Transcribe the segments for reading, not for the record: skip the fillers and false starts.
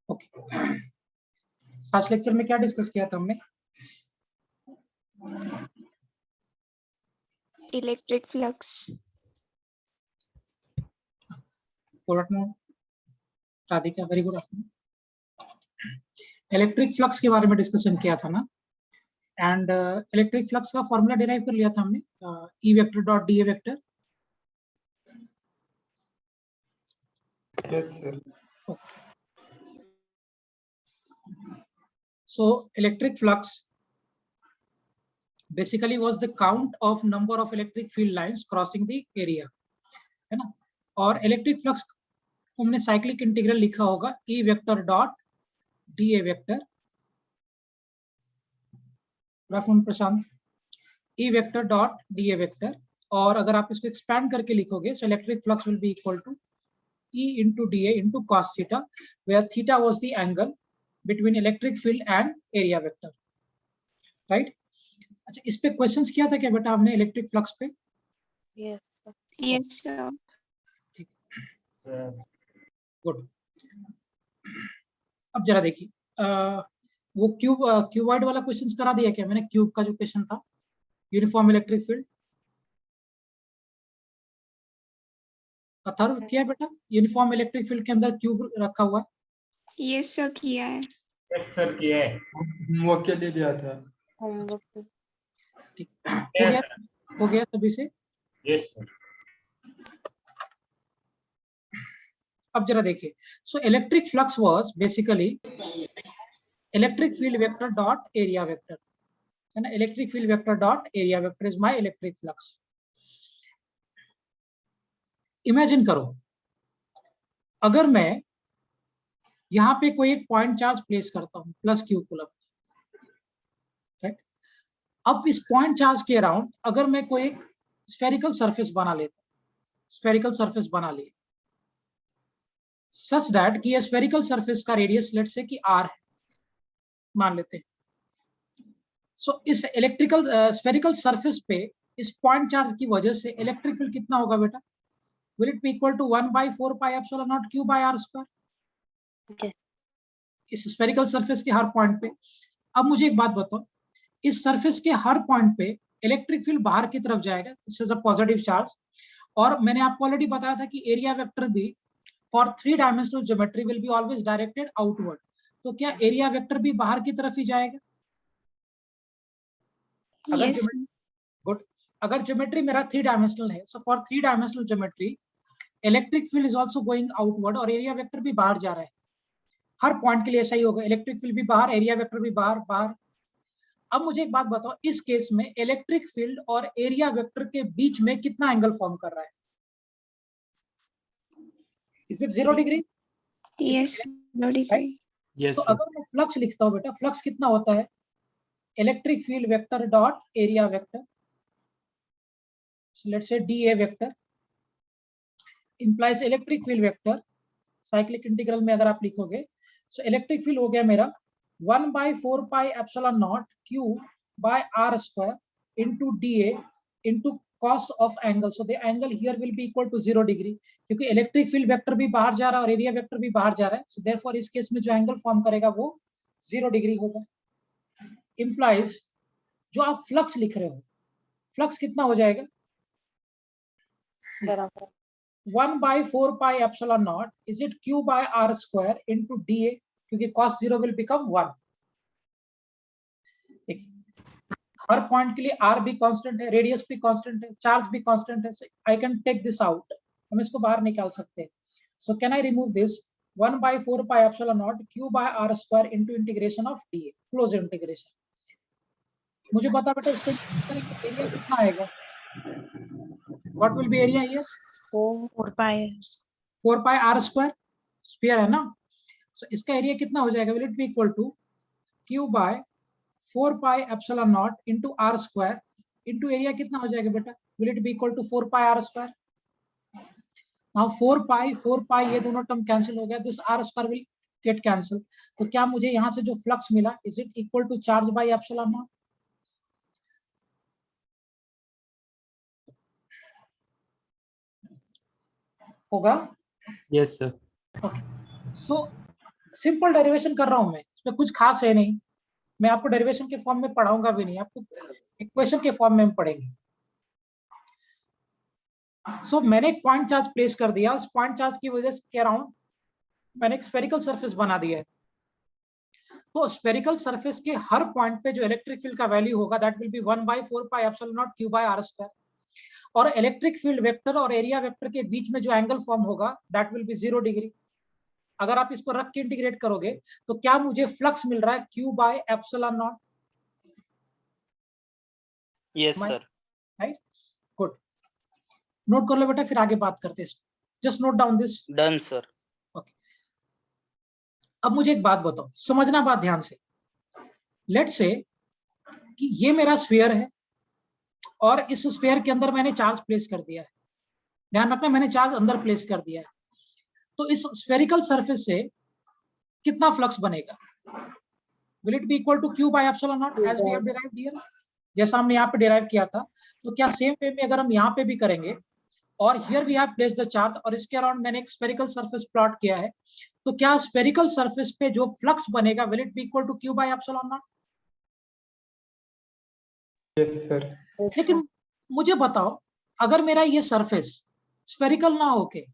Okay, आज lecture में क्या डिस्कस किया था हमने? Electric flux. Good afternoon Radhika, very good afternoon. Electric flux के बारे में डिस्कशन किया था ना, एंड इलेक्ट्रिक फ्लक्स का फॉर्मूला डिराइव कर लिया था हमने, ई vector dot d A vector. Yes sir. So electric flux basically was the count of number of electric field lines crossing the area, है ना। और इलेक्ट्रिक फ्लक्स को हमने साइक्लिक इंटीग्रल लिखा होगा E vector dot d A vector. Prashant, E vector dot d A vector. और अगर आप इसको एक्सपैंड करके लिखोगे, so electric flux will be equal to E into dA into cos theta, where theta was the angle between electric field and area vector, right? अच्छा, इस पे questions किया था क्या बेटा हमने इलेक्ट्रिक फ्लक्स पे? Yes sir. ठीक है, गुड। अब जरा देखिए, वो क्यूबॉइड वाला क्वेश्चंस करा दिया क्या मैंने? क्यूब का जो क्वेश्चन था, यूनिफॉर्म इलेक्ट्रिक फील्ड, अथर्व किया बेटा? यूनिफॉर्म इलेक्ट्रिक फील्ड के अंदर क्यूब रखा हुआ है। यस सर किया है। यस सर किया है। होमवर्क के लिए दिया था। ठीक, हो गया तभी से। Yes sir. अब जरा देखिए, सो electric flux was basically electric field vector dot area vector, है ना। Electric field vector dot area vector is my electric flux. Imagine करो, अगर मैं यहां पे कोई एक पॉइंट चार्ज प्लेस करता हूं प्लस क्यू कूलम, राइट। अब इस पॉइंट चार्ज के अराउंड अगर मैं कोई एक स्फेरिकल सरफेस बना लेता हूं, स्फेरिकल सरफेस बना लिए सच दैट कि ये स्फेरिकल सरफेस का रेडियस लेट से कि r है, मान लेते हैं। सो इस इलेक्ट्रिकल स्फेरिकल सरफेस पे इस पॉइंट चार्ज की वजह से इलेक्ट्रिक फील्ड कितना होगा बेटा? Will it be equal to 1/4 pi epsilon naught q by r square, इस स्फेरिकल सरफेस के हर पॉइंट पे। अब मुझे एक बात बताओ, इस सरफेस के हर पॉइंट पे इलेक्ट्रिक फील्ड बाहर की तरफ जाएगा, this is a positive charge. और मैंने आपको ऑलरेडी बताया था कि एरिया वेक्टर भी for 3 dimensional geometry will be always directed outward. तो क्या एरिया वेक्टर भी बाहर की तरफ ही जाएगा? Yes good. अगर ज्योमेट्री मेरा 3 डायमेंशनल है, so for 3 dimensional geometry electric field is also going outward और एरिया वेक्टर भी बाहर जा रहा है। हर पॉइंट के लिए ऐसा ही होगा, इलेक्ट्रिक फील्ड भी बाहर, एरिया वेक्टर भी बाहर बाहर। अब मुझे एक बात बताओ, इस केस में इलेक्ट्रिक फील्ड और एरिया वेक्टर के बीच में कितना एंगल फॉर्म कर रहा है? Is it 0 degree? Yes 0 degree. Yes तो अगर मैं फ्लक्स लिखता हूं बेटा, फ्लक्स कितना होता है? Electric field vector dot area vector, let's say DA vector implies electric field vector. Cyclic integral में अगर आप लिखोगे, सो इलेक्ट्रिक फील्ड हो गया मेरा 1/4 pi epsilon naught q by r square into dA into cos of angle. So the angle here will be equal to 0 degree, क्योंकि electric field vector भी बाहर जा रहा है और एरिया वेक्टर भी बाहर जा रहा है। सो देयरफॉर इस केस में जो एंगल फॉर्म करेगा वो 0 डिग्री होगा। इंप्लाइज जो आप फ्लक्स लिख रहे हो, फ्लक्स कितना हो जाएगा? 1/4 pi epsilon naught is it q by r square into dA, क्योंकि cos 0 विल बिकम 1। देखिए, हर पॉइंट के लिए r भी कांस्टेंट है, रेडियस भी कांस्टेंट है, चार्ज भी कांस्टेंट है। I can take this out, हम इसको बाहर निकाल सकते हैं। So can I remove this 1/4 pi epsilon naught q by r square into integration of dA, close integration. मुझे बता बेटा, इसको एरिया कितना आएगा? What will be area here? 4 pi 4 pi r square, sphere है ना। सो इसका एरिया कितना हो जाएगा? Will it be equal to q by 4 pi epsilon not into r square into area कितना हो जाएगा बेटा? Will it be equal to 4 pi r square. Now 4 pi ये दोनों टर्म कैंसिल हो गया, this r square will get cancel. तो क्या मुझे यहां से जो फ्लक्स मिला, is it equal to charge by epsilon not? होगा। Yes sir. Okay, so simple derivation कर रहा हूं मैं, इसमें कुछ खास है नहीं। मैं आपको डेरिवेशन के फॉर्म में पढ़ाऊंगा भी नहीं, आपको इक्वेशन के फॉर्म में हम पढ़ेंगे। सो मैंने एक पॉइंट चार्ज प्लेस कर दिया, उस पॉइंट चार्ज की वजह से कह रहा हूं मैंने एक स्फेरिकल सरफेस बना दिया है। तो स्फेरिकल सरफेस के हर पॉइंट पे जो इलेक्ट्रिक फील्ड का वैल्यू होगा that will be 1/4 pi epsilon naught q by r square. और इलेक्ट्रिक फील्ड वेक्टर और एरिया वेक्टर के बीच में जो एंगल फॉर्म होगा दैट विल बी 0 डिग्री। अगर आप इसको रख के इंटीग्रेट करोगे तो क्या मुझे फ्लक्स मिल रहा है q by epsilon naught. Yes sir. Right, good. Note कर लो बेटा, फिर आगे बात करते हैं। Just note down this. Done sir. Okay, अब मुझे एक बात बताओ, समझना बात ध्यान से। लेट्स से कि ये मेरा स्फीयर है और इस स्फीयर के अंदर मैंने चार्ज प्लेस कर दिया है। ध्यान रखना, मैंने चार्ज अंदर प्लेस कर दिया है। तो इस स्फेरिकल सरफेस से कितना फ्लक्स बनेगा? Will it be equal to q by epsilon naught as we have derived here, जैसा हमने यहाँ पे डिराइव किया था। तो क्या सेम वे में अगर हम यहाँ पे भी करेंगे, और here we have placed the charge और इसके अराउंड मैंने एक स्फेरिकल सरफेस प्लॉट किया है, तो क्या स्फेरिकल सरफेस पे जो फ्लक्स बनेगा will it be equal to q by epsilon naught? Yes sir. लेकिन मुझे बताओ, अगर मेरा ये सरफेस स्फेरिकल ना होके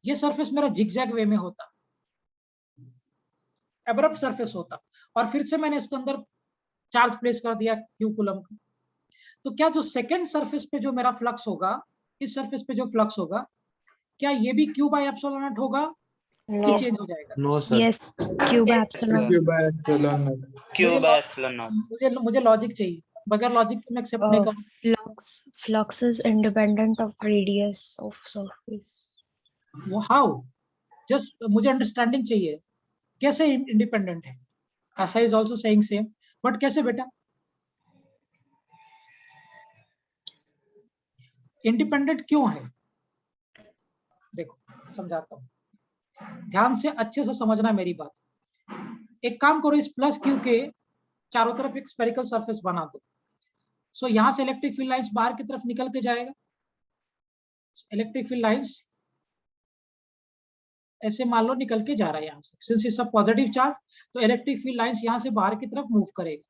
ये सरफेस मेरा जिगजैग वे में होता, एब्रप्ट सरफेस होता, और फिर से मैंने इसके अंदर चार्ज प्लेस कर दिया q कूलम का, तो क्या जो सेकंड सरफेस पे जो मेरा फ्लक्स होगा, इस सरफेस पे जो फ्लक्स होगा, क्या ये भी q बाय एप्सिलॉन नॉट होगा कि चेंज हो जाएगा? No sir. Yes, q by epsilon. Q by epsilon naught. Q by epsilon naught. मुझे लॉजिक चाहिए, बगैर लॉजिक के मैं एक्सेप्ट नहीं करूंगा। Flux is independent of radius of surface. वो हाउ? जस्ट मुझे अंडरस्टैंडिंग चाहिए, कैसे इंडिपेंडेंट है? Asha is also saying same, but कैसे बेटा इंडिपेंडेंट क्यों है? देखो समझाता हूं, ध्यान से अच्छे से समझना मेरी बात। एक काम करो, इस प्लस क्यू के चारों तरफ एक स्फेरिकल सरफेस बना दो। सो यहां से इलेक्ट्रिक फील्ड लाइंस बाहर की तरफ निकल के जाएगा। इलेक्ट्रिक फील्ड लाइंस ऐसे मान लो निकल के जा रहा है यहाँ से, since it's a positive charge, तो इलेक्ट्रिक फील्ड लाइंस यहाँ से बाहर की तरफ मूव करेगा।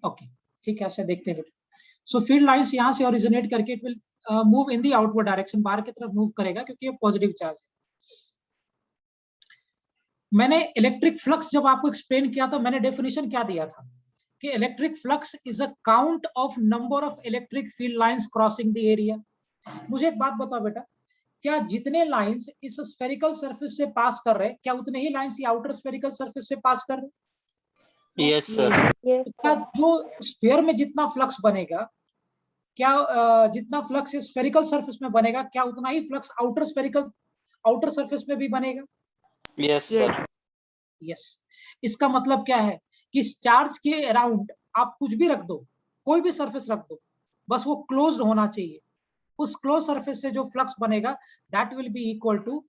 ओके, ठीक है, ऐसे देखते हैं बेटा। सो फील्ड लाइंस यहाँ से ओरिजिनेट करके it will move in the outward direction, बाहर की तरफ मूव करेगा क्योंकि ये पॉजिटिव चार्ज है। मैंने इलेक्ट्रिक फ्लक्स जब आपको एक्सप्लेन किया था, मैंने डेफिनेशन क्या दिया था कि electric flux is a count of number of electric field lines crossing the area. मुझे एक बात बताओ बेटा, क्या जितने लाइंस इस स्फेरिकल सरफेस से पास कर रहे हैं, क्या उतने ही लाइंस ये आउटर स्फेरिकल सरफेस से पास कर रहे हैं? Yes sir. तो क्या जो स्फीयर में जितना फ्लक्स बनेगा, क्या जितना फ्लक्स स्फेरिकल सरफेस में बनेगा, क्या उतना ही फ्लक्स आउटर सरफेस में भी बनेगा? Yes sir. यस। इसका मतलब क्या है कि इस चार्ज के अराउंड आप कुछ भी रख दो, कोई भी सरफेस रख दो, बस वो क्लोज्ड होना चाहिए। उस क्लोज सरफेस से जो फ्लक्स बनेगा that will be equal to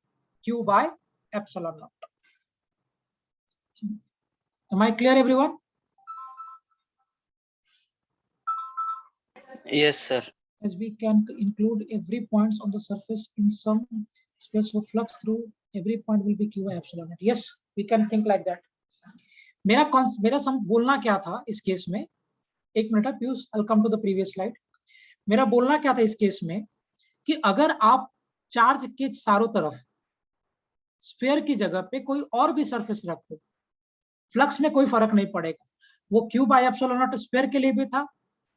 q by epsilon naught. Am I clear everyone? Yes sir. As we can include every points on the surface in some space of flux through every point will be q by epsilon naught. Yes, we can think like that. मेरा बोलना क्या था इस case में, एक minute Piyush, I'll come to the previous slide. मेरा बोलना क्या था इस केस में कि अगर आप चार्ज के चारों तरफ स्फीयर की जगह पे कोई और भी सरफेस रखो, फ्लक्स में कोई फर्क नहीं पड़ेगा। वो q by epsilon not sphere के लिए भी था,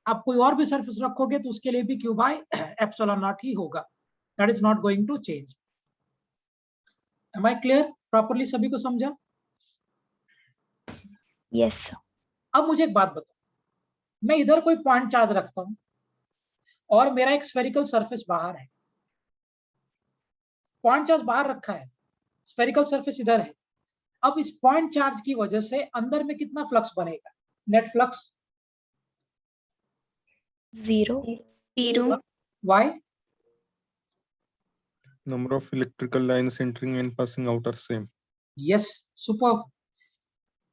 आप कोई और भी सरफेस रखोगे तो उसके लिए भी q बाय एप्सिलॉन नॉट ही होगा। That is not going to change. Am I clear? Properly सभी को समझा? Yes, sir. अब मुझे एक बात बताओ, मैं इधर कोई पॉइंट चार्ज रखता हूं और मेरा एक स्फेरिकल सरफेस बाहर है, पॉइंट चार्ज बाहर रखा है, स्फेरिकल सरफेस इधर है। अब इस पॉइंट चार्ज की वजह से अंदर में कितना फ्लक्स बनेगा? Net flux 0. why? Number of electrical lines entering and passing out are same. Yes, super.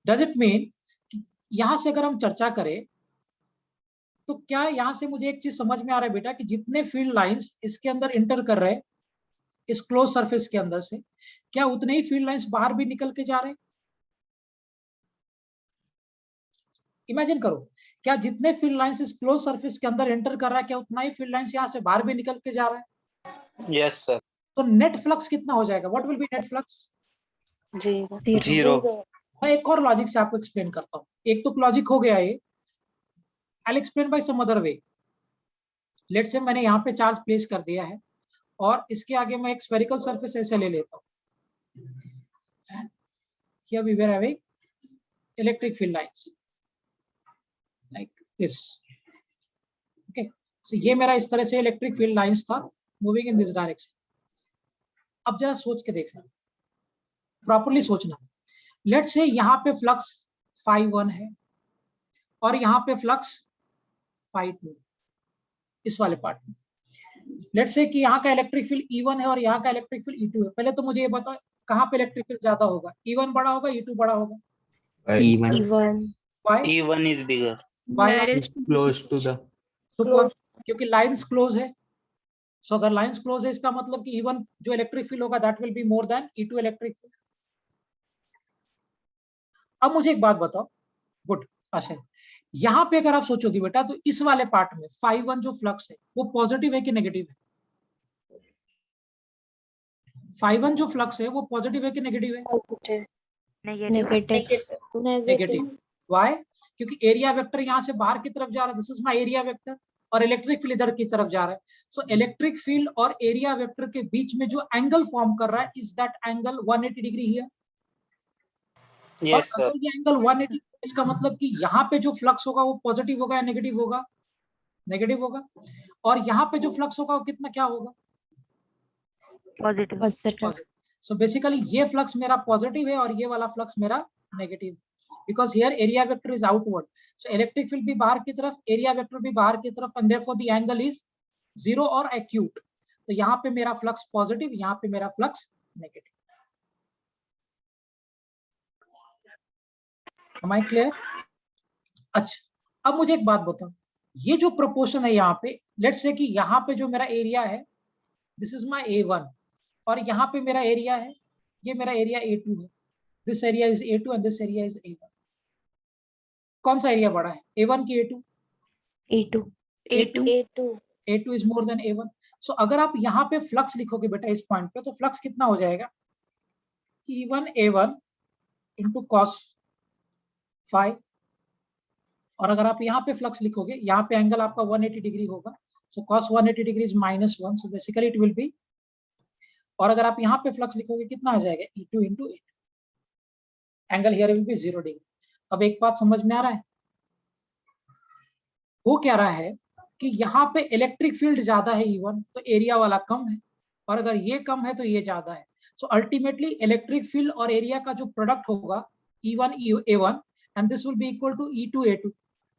Does it mean कि यहां से अगर हम चर्चा करें तो क्या यहाँ से मुझे एक चीज समझ में आ रहा है बेटा कि जितने फील्ड लाइंस इसके अंदर इंटर कर रहे हैं इस क्लोज सरफेस के अंदर से, क्या उतने ही फील्ड लाइंस बाहर भी निकल के जा रहे हैं? इमेजिन करो, क्या जितने फील्ड लाइंस इस क्लोज सरफेस के अंदर एंटर कर रहा है क्या उतना ही फील्ड लाइंस यहाँ से बाहर भी निकल के जा रहा है? Yes sir. तो नेट फ्लक्स कितना हो जाएगा? What will B net flux? Zero. मैं एक और लॉजिक से आपको एक्सप्लेन करता हूँ। एक तो लॉजिक हो गया ये, I explain by some other way. Let's say मैंने यहाँ पे चार्ज प्लेस कर दिया है और इसके आगे मैं एक स्फेरिकल सरफेस ऐसे ले लेता हूँ। Here we were having electric field lines like this. Okay, so ये मेरा इस तरह से इलेक्ट्रिक फील्ड लाइंस था मूविंग इन दिस डायरेक्शन। अब जरा सोच के देखना, प्रॉपरली सोचना। लेट्स से यहाँ पे फ्लक्स phi1 है और यहाँ पे फ्लक्स phi2 इस वाले पार्ट में। लेट्स से कि यहाँ का इलेक्ट्रिक फील्ड E1 है और यहाँ का इलेक्ट्रिक फील्ड E2 है। पहले तो मुझे ये बताओ कहाँ पे इलेक्ट्रिक फील्ड ज्यादा होगा? E1 बड़ा होगा, E2 बड़ा होगा? Even Even. Why? E1 is bigger. Why? is close to the Super, क्योंकि लाइंस क्लोज है। सो अगर लाइंस क्लोज है इसका मतलब कि E1 जो इलेक्ट्रिक फील्ड होगा that will be more than E2 electric field. अब मुझे एक बात बताओ, गुड अच्छा, यहाँ पे अगर आप सोचोगे बेटा तो इस वाले पार्ट में phi1 जो फ्लक्स है वो पॉजिटिव है कि नेगेटिव है? phi1 जो फ्लक्स है वो पॉजिटिव है कि नेगेटिव है? Negative. नेगेटिव। व्हाई? क्योंकि एरिया वेक्टर यहाँ से बाहर की तरफ जा रहा है, this is my area vector, और इलेक्ट्रिक फील्ड इधर की तरफ जा रहा है। सो इलेक्ट्रिक फील्ड और एरिया वेक्टर के बीच में जो एंगल फॉर्म कर रहा है is that angle 180 degree here. और यस सर। अगर ये एंगल 180 इसका मतलब कि यहाँ पे जो फ्लक्स होगा वो पॉजिटिव होगा या नेगेटिव होगा? नेगेटिव होगा। और यहाँ पे जो फ्लक्स होगा वो कितना क्या होगा? Positive. सो बेसिकली ये फ्लक्स मेरा पॉजिटिव है और ये वाला फ्लक्स मेरा negative, because here area vector is outward. So electric field भी बाहर की तरफ, एरिया वेक्टर भी बाहर की तरफ, and therefore the angle is zero और एक्यूट। तो यहाँ पे मेरा फ्लक्स पॉजिटिव, यहाँ पे मेरा flux negative. Am I clear? अच्छा, अब मुझे एक बात बताओ, ये जो प्रोपोर्शन है यहाँ पे, लेट्स से कि यहाँ पे जो मेरा एरिया है दिस इज माय A1 और यहाँ पे मेरा एरिया है, ये मेरा एरिया A2 है। This area is A2 and this area is A1। कौन सा एरिया बड़ा है, A1 की A2? A2. A2 is more than A1। सो अगर आप यहाँ पे फ्लक्स लिखोगे बेटा इस पॉइंट पे, तो फ्लक्स कितना हो जाएगा? E1 A1 into cos phi. और अगर आप यहाँ पे फ्लक्स लिखोगे, यहाँ पे एंगल आपका 180 डिग्री होगा, सो cos 180 degree is -1, so basically it will be. और अगर आप यहाँ पे फ्लक्स लिखोगे कितना आ जाएगा? E2 into angle here will be 0 degree. अब एक बात समझ में आ रहा है, वो क्या रहा है कि यहाँ पे इलेक्ट्रिक फील्ड ज्यादा है E1 तो एरिया वाला कम है, और अगर ये कम है तो ये ज्यादा है। सो अल्टीमेटली इलेक्ट्रिक फील्ड और एरिया का जो प्रोडक्ट होगा E1 A1 and this will be equal to E2 A2।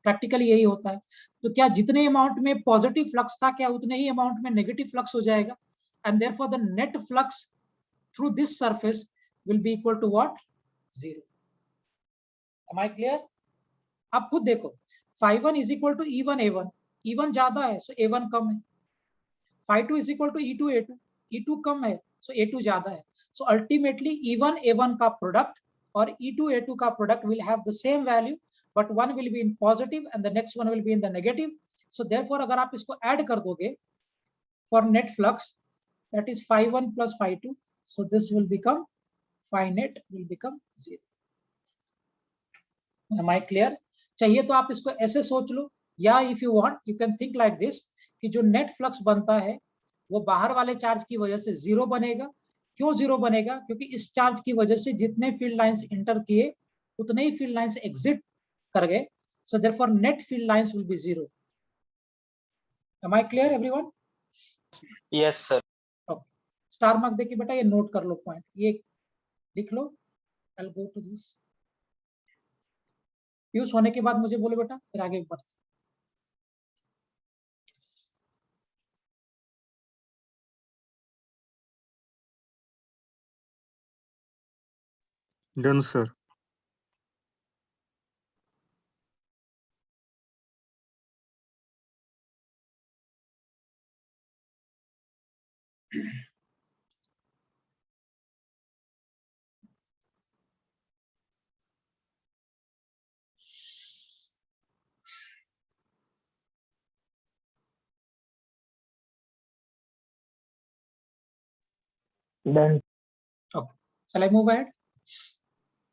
Practically यही होता है। तो क्या जितने अमाउंट में पॉजिटिव फ्लक्स था क्या उतने ही अमाउंट में नेगेटिव फ्लक्स हो जाएगा, and therefore the net flux through this surface will be equal to what? 0। Am I clear? आप खुद देखो, phi1 is equal to E1 A1, E1 ज्यादा है सो A1 कम है। phi2 is equal to E2 A2, E2 कम है सो A2 ज्यादा है। So ultimately E1 A1 का प्रोडक्ट और E2 A2 का product will have the same value, but one will be in positive and the next one will be in the negative. So therefore अगर आप इसको add कर दोगे for net flux, that is phi1 plus phi2, so this will become phi net will become 0. Am I clear? चाहिए तो आप इसको ऐसे सोच लो, या if you want you can think like this कि जो नेट फ्लक्स बनता है वो बाहर वाले चार्ज की वजह से 0 बनेगा। क्यों 0 बनेगा? क्योंकि इस चार्ज की वजह से जितने फील्ड लाइंस इंटर किए उतने ही फील्ड लाइंस एग्जिट कर गए, so therefore net field lines will be 0। Am I clear everyone? Yes sir. Star mark देके बेटा ये नोट कर लो पॉइंट, ये लिख लो। I'll go to this. Piyush होने के बाद मुझे बोलो बेटा, फिर आगे बढ़ते। Done, sir. Done. Okay. Shall I move ahead?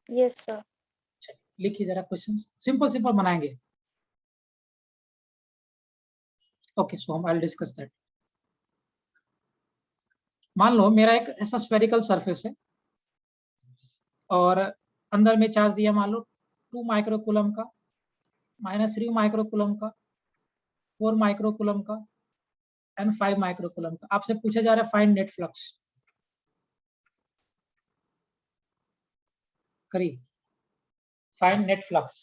Yes, sir. लिखिए जरा क्वेश्चंस, सिंपल सिंपल बनाएंगे. ओके, सो हम आई विल डिस्कस दैट. मान लो मेरा एक ऐसा स्फेरिकल सरफेस है और अंदर में चार्ज दिया मान लो 2 माइक्रोकूलम का, -3 माइक्रोकूलम का, 4 माइक्रोकूलम का एंड 5 माइक्रोकूलम का. आपसे पूछा जा रहा है फाइंड नेट फ्लक्स. करिए, find net flux.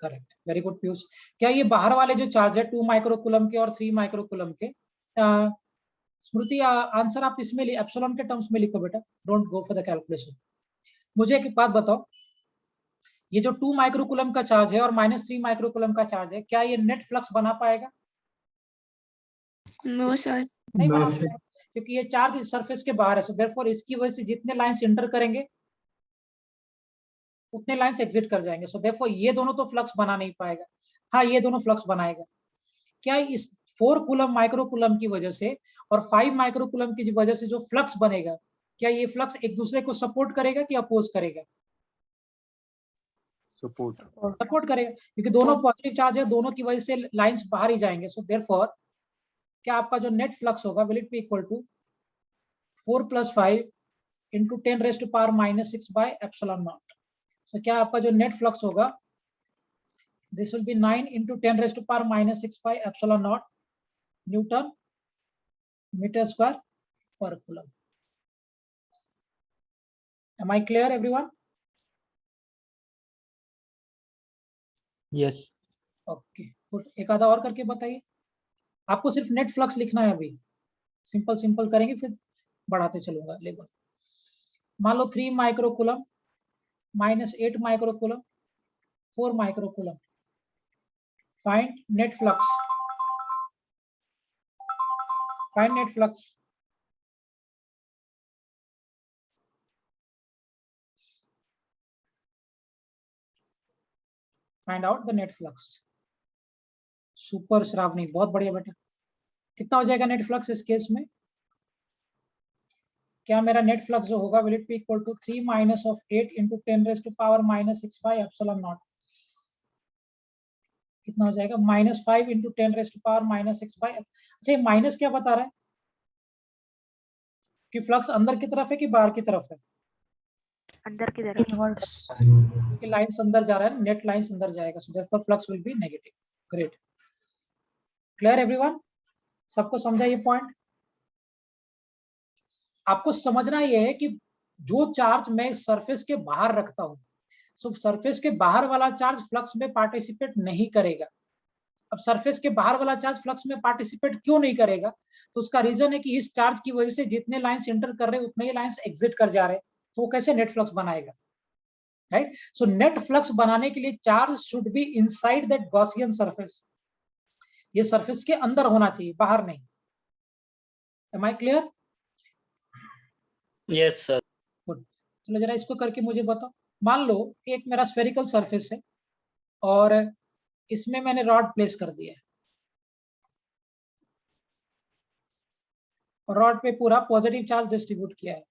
Correct, very good Piyush. क्या ये बाहर वाले जो चार्ज है 2 माइक्रोकूलम के और 3 माइक्रोकूलम के, स्मृति आंसर आप इसमें एप्सिलॉन के टर्म्स में लिखो बेटा, don't go for the calculation. मुझे एक बात बताओ, ये जो 2 माइक्रोकूलम का चार्ज है और -3 माइक्रोकूलम का चार्ज है, क्या ये नेट फ्लक्स बना पाएगा? No, sir. नहीं बना पाएगा, क्योंकि ये चार्ज इस सरफेस के बाहर है. सो देयरफॉर इसकी वजह से जितने लाइंस इंटर करेंगे उतने लाइंस एग्जिट कर जाएंगे. सो देयरफॉर ये दोनों तो फ्लक्स बना नहीं पाएगा. हाँ, ये दोनों फ्लक्स बनाएगा. क्या इस 4 कूलम माइक्रोकूलम की वजह से और 5 माइक्रोकूलम की वजह से जो फ्लक्स बनेगा, क्या ये फ्लक्स एक दूसरे को सपोर्ट करेगा कि अपोज करेगा? सपोर्ट करेगा, क्योंकि दोनों पॉजिटिव चार्ज है, दोनों की वजह से लाइंस बाहर ही जाएंगे. सो देयरफॉर क्या आपका जो नेट फ्लक्स होगा will it be equal to 4 + 5 × 10⁻⁻⁻⁶ by epsilon naught. So क्या आपका जो नेट फ्लक्स होगा, this will be 9 × 10⁻⁻⁶ by epsilon naught Newton meter square per coulomb. Am I clear everyone? Yes. Okay, good. एक आधा और करके बताइए. आपको सिर्फ नेट फ्लक्स लिखना है अभी. सिंपल सिंपल करेंगे, फिर बढ़ाते चलूंगा लेवल. मान लो 3 microcoulomb, -8 microcoulomb, 4 microcoulomb. Find net flux. Find net flux. Find out the net flux. Super Shravani, बहुत बढ़िया बेटा. कितना हो जाएगा नेट फ्लक्स इस केस में? क्या मेरा नेट फ्लक्स जो होगा will it be equal to 3 - of 8 × 10⁻⁻⁶ by epsilon naught. कितना हो जाएगा? -5 × 10⁻⁻⁶ by. अच्छा, माइनस क्या बता रहा है कि फ्लक्स अंदर की तरफ है कि बाहर की तरफ है? अंदर की तरफ. Inwards. क्योंकि लाइंस अंदर जा रहा है, नेट लाइंस अंदर जाएगा. So therefore flux will B negative. Great. Clear everyone? सबको समझा ये पॉइंट? आपको समझना ये है कि जो चार्ज मैं सरफेस के बाहर रखता हूं, सो सरफेस के बाहर वाला चार्ज फ्लक्स में पार्टिसिपेट नहीं करेगा. अब सरफेस के बाहर वाला चार्ज फ्लक्स में पार्टिसिपेट क्यों नहीं करेगा? तो उसका रीजन है कि इस चार्ज की वजह से जितने लाइंस इंटर कर रहे हैं उतने ही लाइंस एग्जिट कर जा रहे हैं. तो वो कैसे नेट फ्लक्स बनाएगा? राइट. सो नेट फ्लक्स बनाने के लिए charge should be inside that Gaussian surface. ये सरफेस के अंदर होना चाहिए, बाहर नहीं. Am I clear? Yes sir. चलो जरा इसको करके मुझे बताओ. मान लो कि एक मेरा स्फेरिकल सरफेस है और इसमें मैंने रॉड प्लेस कर दिया है और रॉड पे पूरा पॉजिटिव चार्ज डिस्ट्रीब्यूट किया है.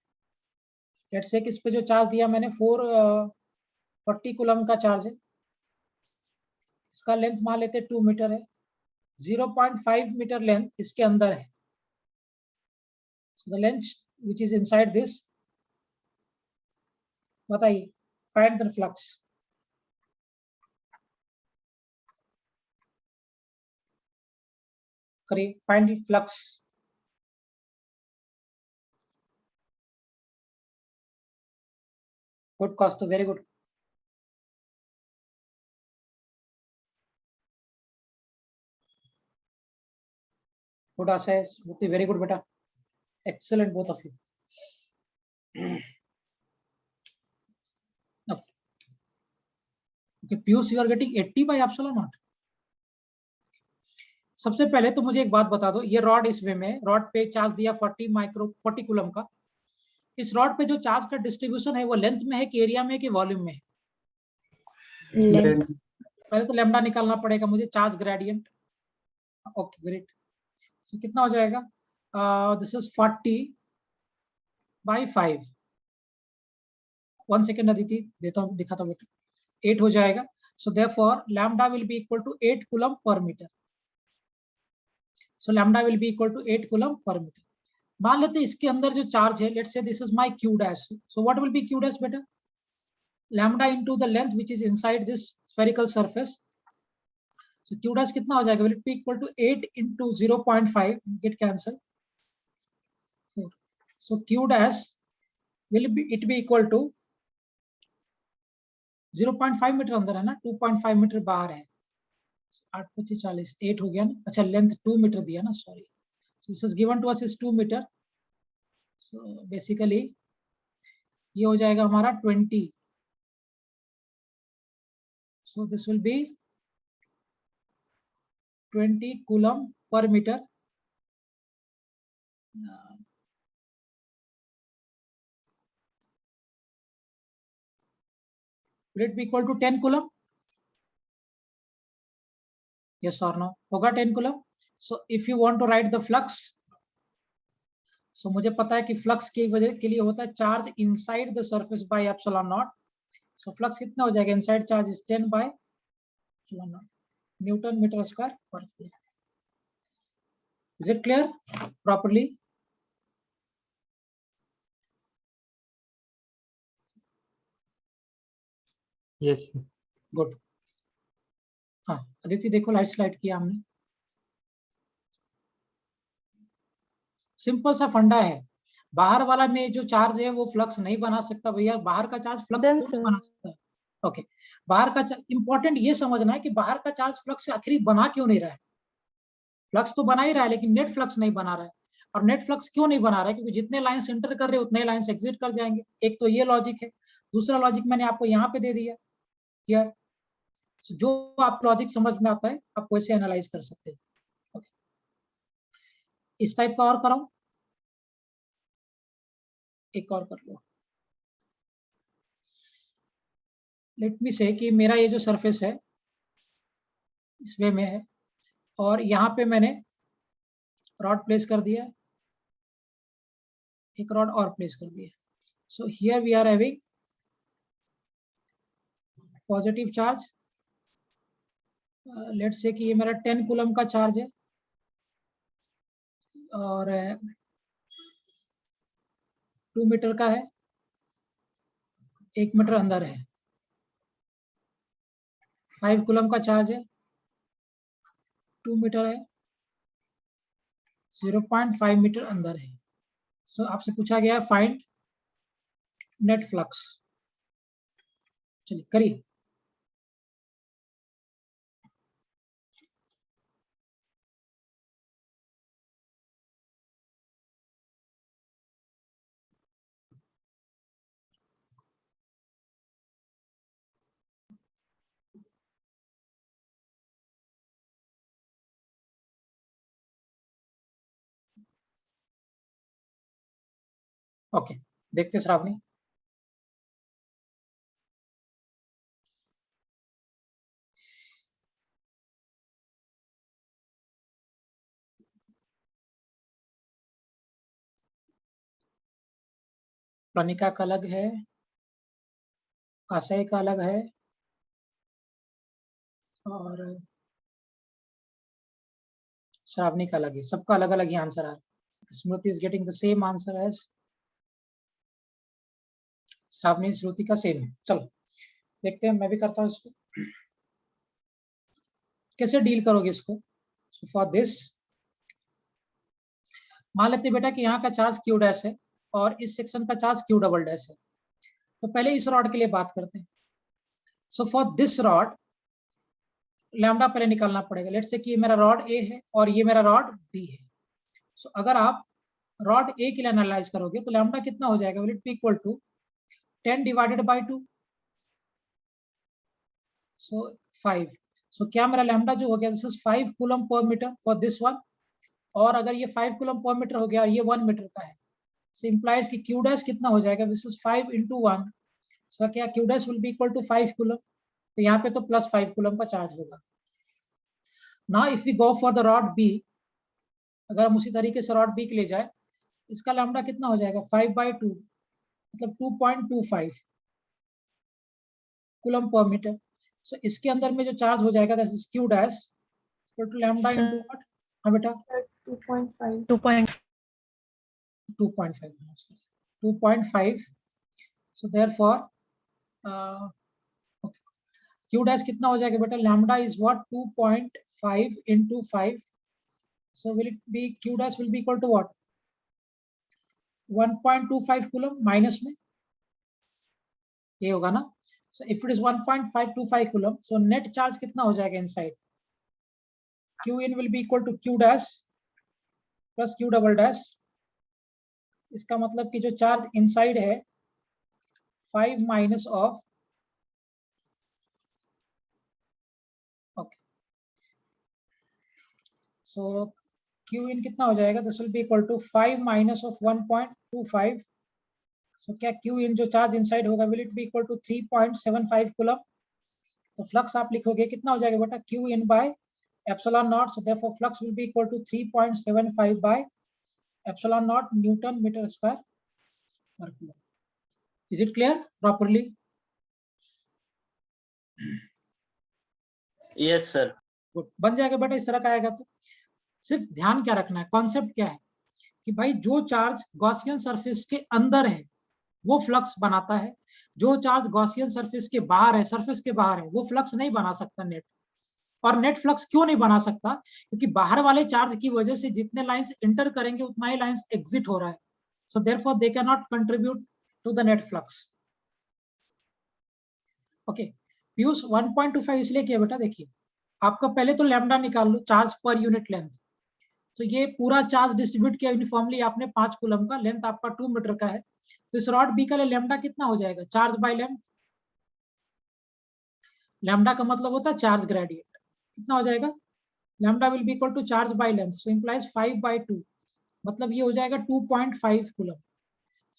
लेट्स से कि इस पे जो चार्ज दिया मैंने 440 कूलम का चार्ज है. इसका लेंथ मान लेते 2 मीटर है. 0.5 मीटर लेंथ इसके अंदर है. So the length which is inside this, बताइए. Find the flux. करिए, फाइंड द फ्लक्स. गुड कॉस्ट, very good. Good Ashay, very good बेटा. Excellent, both of you. Okay, Piyush, you are getting 80 by epsilon naught. सबसे पहले तो मुझे एक बात बता दो, ये रॉड इस वे में, रॉड पे चार्ज दिया 40 कूलम का इस रॉड पे जो चार्ज का डिस्ट्रीब्यूशन है वो लेंथ में है कि एरिया में है कि वॉल्यूम में है? Length. पहले तो लैम्डा निकालना पड़ेगा मुझे, चार्ज ग्रेडियंट। ओके ग्रेट, सो कितना हो जाएगा? This is 40/5। 1 सेकेंड अदिति, देता हूँ, दिखाता हूँ बेटा। 8 हो जाएगा। So therefore lambda will be equal to 8 coulomb पर metre. So lambda will be equal to 8 coulomb पर मीटर। मान लेते हैं इसके अंदर जो चार्ज है, let's say this is my q dash. So what will be q dash बेटा? Lambda into the length which is inside this spherical surface. So q dash कितना हो जाएगा? Will it be equal to 8 into 0.5, get cancel. So q dash will be equal to 0.5 metre अंदर है ना, 2.5 metre बाहर है। 8 25 40, 8 हो गया ना। अच्छा लेंथ 2 मीटर दिया ना, sorry. This is given to us is 2 metre. So basically ये हो जाएगा हमारा 20। So this will be 20 coulomb पर metre. will it be equal to 10 coulomb? yes or no? होगा 10 coulomb. so if you want to write the flux, so मुझे पता है कि फ्लक्स की वजह के लिए होता है charge inside the surface by epsilon naught. So flux कितना हो जाएगा? Inside charge is 10 by epsilon naught newton metre square per feet. Is it clear properly? Yes. Good. हाँ अदिति देखो, लाइट स्लाइड किया हमने। सिंपल सा फंडा है। बाहर वाला में जो चार्ज है वो फ्लक्स नहीं बना सकता भैया। बाहर का चार्ज फ्लक्स Then, क्यों नहीं sir. बना सकता? ओके बाहर का इंपॉर्टेंट ये समझना है कि बाहर का चार्ज फ्लक्स आखिरी बना क्यों नहीं रहा है। फ्लक्स तो बना ही रहा है लेकिन नेट फ्लक्स नहीं बना रहा है। और नेट फ्लक्स क्यों नहीं बना रहा है? क्योंकि जितने लाइंस एंटर कर रहे हैं उतने लाइंस एग्जिट कर जाएंगे। एक तो ये लॉजिक है। दूसरा लॉजिक मैंने आपको यहाँ पे दे दिया हियर। जो आप लॉजिक समझ में आता है आप वैसे एनालाइज कर सकते हो। इस टाइप का और कराऊं? एक और कर लो। लेट मी से कि मेरा ये जो सरफेस है इस वे में है और यहाँ पे मैंने रॉड प्लेस कर दिया, एक रॉड और प्लेस कर दिया। So here we are having positive charge. Let's say कि ये मेरा 10 कूलम का चार्ज है और 2 मीटर का है, 1 मीटर अंदर है। 5 कूलम का चार्ज है, 2 मीटर है, 0.5 मीटर अंदर है। सो आपसे पूछा गया है फाइंड नेट फ्लक्स। चलिए करिए। ओके देखते श्रावणी। प्रणिका का अलग है, आशय का अलग है और श्रावणी का अलग है। सबका अलग अलग ही आंसर आ रहा है। Smriti is getting the same answer as Shravani, Shruti का सेम है। चलो देखते हैं, मैं भी करता हूँ इसको। कैसे डील करोगे इसको? सो फॉर दिस मान लेते बेटा कि यहाँ का चार्ज क्यू डैश है और इस सेक्शन का चार्ज क्यू डबल डैश है। तो पहले इस रॉड के लिए बात करते हैं। So for this rod lambda पहले निकालना पड़ेगा। लेट्स से कि ये मेरा रॉड ए है और ये मेरा रॉड बी है। सो अगर आप रॉड ए के लिए एनालाइज करोगे तो लैम्डा कितना हो जाएगा? Will it be equal to 10 divided by 2, so 5। So क्या मेरा लैम्डा जो हो गया, दिस इज 5 कूलम पर मीटर फॉर दिस वन। और अगर ये 5 कूलम पर मीटर हो गया और ये 1 मीटर का है सो इंप्लाइज कि क्यू डैश कितना हो जाएगा, दिस इज 5 into 1, सो क्या Q dash will be equal to 5 coulomb, तो यहाँ पे तो प्लस 5 कूलम का चार्ज होगा। Now if we go for the rod B, अगर हम उसी तरीके से रॉड बी के लिए जाए, इसका लैम्डा कितना हो जाएगा 5/2, मतलब 2.25 कूलम पर मीटर। सो इसके अंदर में जो चार्ज हो जाएगा that is Q dash equal to lambda into what, हां बेटा 2.5, सो देयरफॉर क्यू डैश कितना हो जाएगा बेटा, lambda is what 2.5 into 5, so will it be q dash will be equal to what 1.25 coulomb, minus में ये होगा ना। so if it is 1.525 coulomb, so net charge कितना हो जाएगा inside, q in will be equal to q dash plus q double dash, इसका मतलब कि जो चार्ज इनसाइड है 5 minus of, okay, so q in कितना हो जाएगा, this will be equal to 5 minus of 1.25, so क्या q in जो चार्ज इनसाइड होगा will it be equal to 3.75 coulomb, तो फ्लक्स आप लिखोगे कितना हो जाएगा बेटा q in by epsilon naught, so therefore flux will be equal to 3.75 by epsilon naught newton metre square per coulomb. Is it clear properly? Yes sir. Good, बन जाएगा बेटा, इस तरह का आएगा। तो सिर्फ ध्यान क्या रखना है, कॉन्सेप्ट क्या है कि भाई जो चार्ज गॉसियन सरफेस के अंदर है वो फ्लक्स बनाता है, जो चार्ज गॉसियन सरफेस के बाहर है, सरफेस के बाहर है, वो फ्लक्स नहीं बना सकता नेट। और नेट फ्लक्स क्यों नहीं बना सकता, क्योंकि बाहर वाले चार्ज की वजह से जितने लाइंस इंटर करेंगे उतना ही लाइंस एग्जिट हो रहा है, so therefore they can not contribute to the net flux. Okay Piyush 1.25 इसलिए किया बेटा, देखिए आपका पहले तो लैम्डा निकाल लो, चार्ज पर यूनिट लेंथ, तो ये पूरा चार्ज डिस्ट्रीब्यूट किया यूनिफॉर्मली आपने 5 कूलम का, लेंथ आपका 2 मीटर का है, तो इस रॉड बी का लैम्डा कितना हो जाएगा, चार्ज बाय लेंथ, लैम्डा का मतलब होता है चार्ज ग्रेडियंट, कितना हो जाएगा lambda will be equal to charge by length, so implies 5/2, मतलब ये हो जाएगा 2.5 कूलम।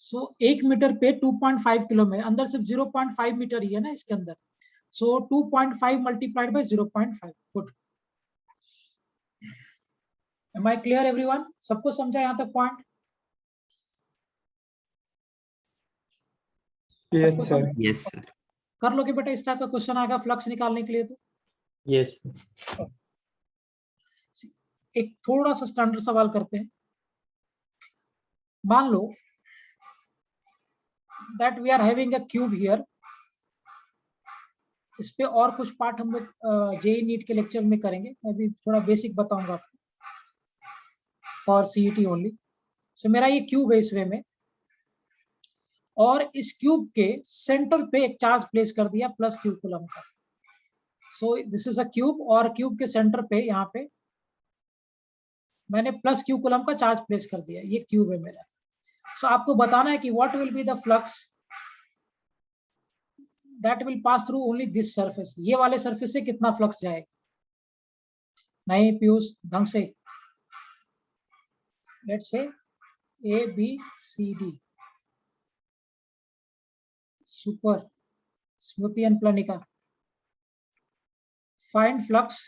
सो 1 मीटर पे 2.5 किलो में, अंदर सिर्फ 0.5 मीटर ही है ना इसके अंदर, so 2.5 multiplied by 0.5। Good, am I clear everyone, सबको समझा यहाँ तक point? Yes, sir. Yes, sir. कर लोगे बेटा, इस टाइप का क्वेश्चन आएगा फ्लक्स निकालने के लिए। तो Yes. एक थोड़ा सा स्टैंडर्ड सवाल करते हैं। मान लो that we are having a cube here, इस पे और कुछ पार्ट हम लोग जेई नीट के लेक्चर में करेंगे, मैं भी थोड़ा बेसिक बताऊंगा आपको फॉर सीईटी ओनली। सो मेरा ये क्यूब है इस वे में, और इस क्यूब के सेंटर पे एक चार्ज प्लेस कर दिया प्लस क्यू कूलम का। So this is a cube, और क्यूब के सेंटर पे यहाँ पे मैंने प्लस क्यू कूलम का चार्ज प्लेस कर दिया, ये क्यूब है मेरा। सो आपको बताना है कि what will be the flux that will pass through only this surface, ये वाले सरफेस से कितना फ्लक्स जाएगा। नहीं पीयूष, ढंग से, let's say A B C D, super, Smriti and Planika, find flux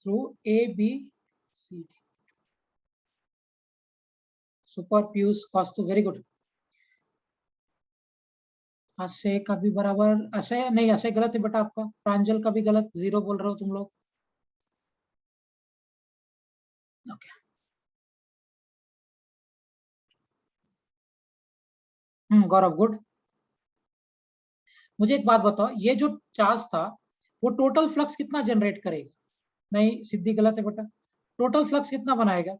through A B C D. Super Piyush, Kaustu, very good. असे का भी बराबर, असे नहीं, असे गलत है बेटा आपका, प्रांजल का भी गलत, 0 बोल रहे हो तुम लोग। ओके गौरव गुड। मुझे एक बात बताओ, ये जो चार्ज था वो टोटल फ्लक्स कितना जनरेट करेगा? नहीं सिद्धि, गलत है बेटा, टोटल फ्लक्स कितना बनाएगा?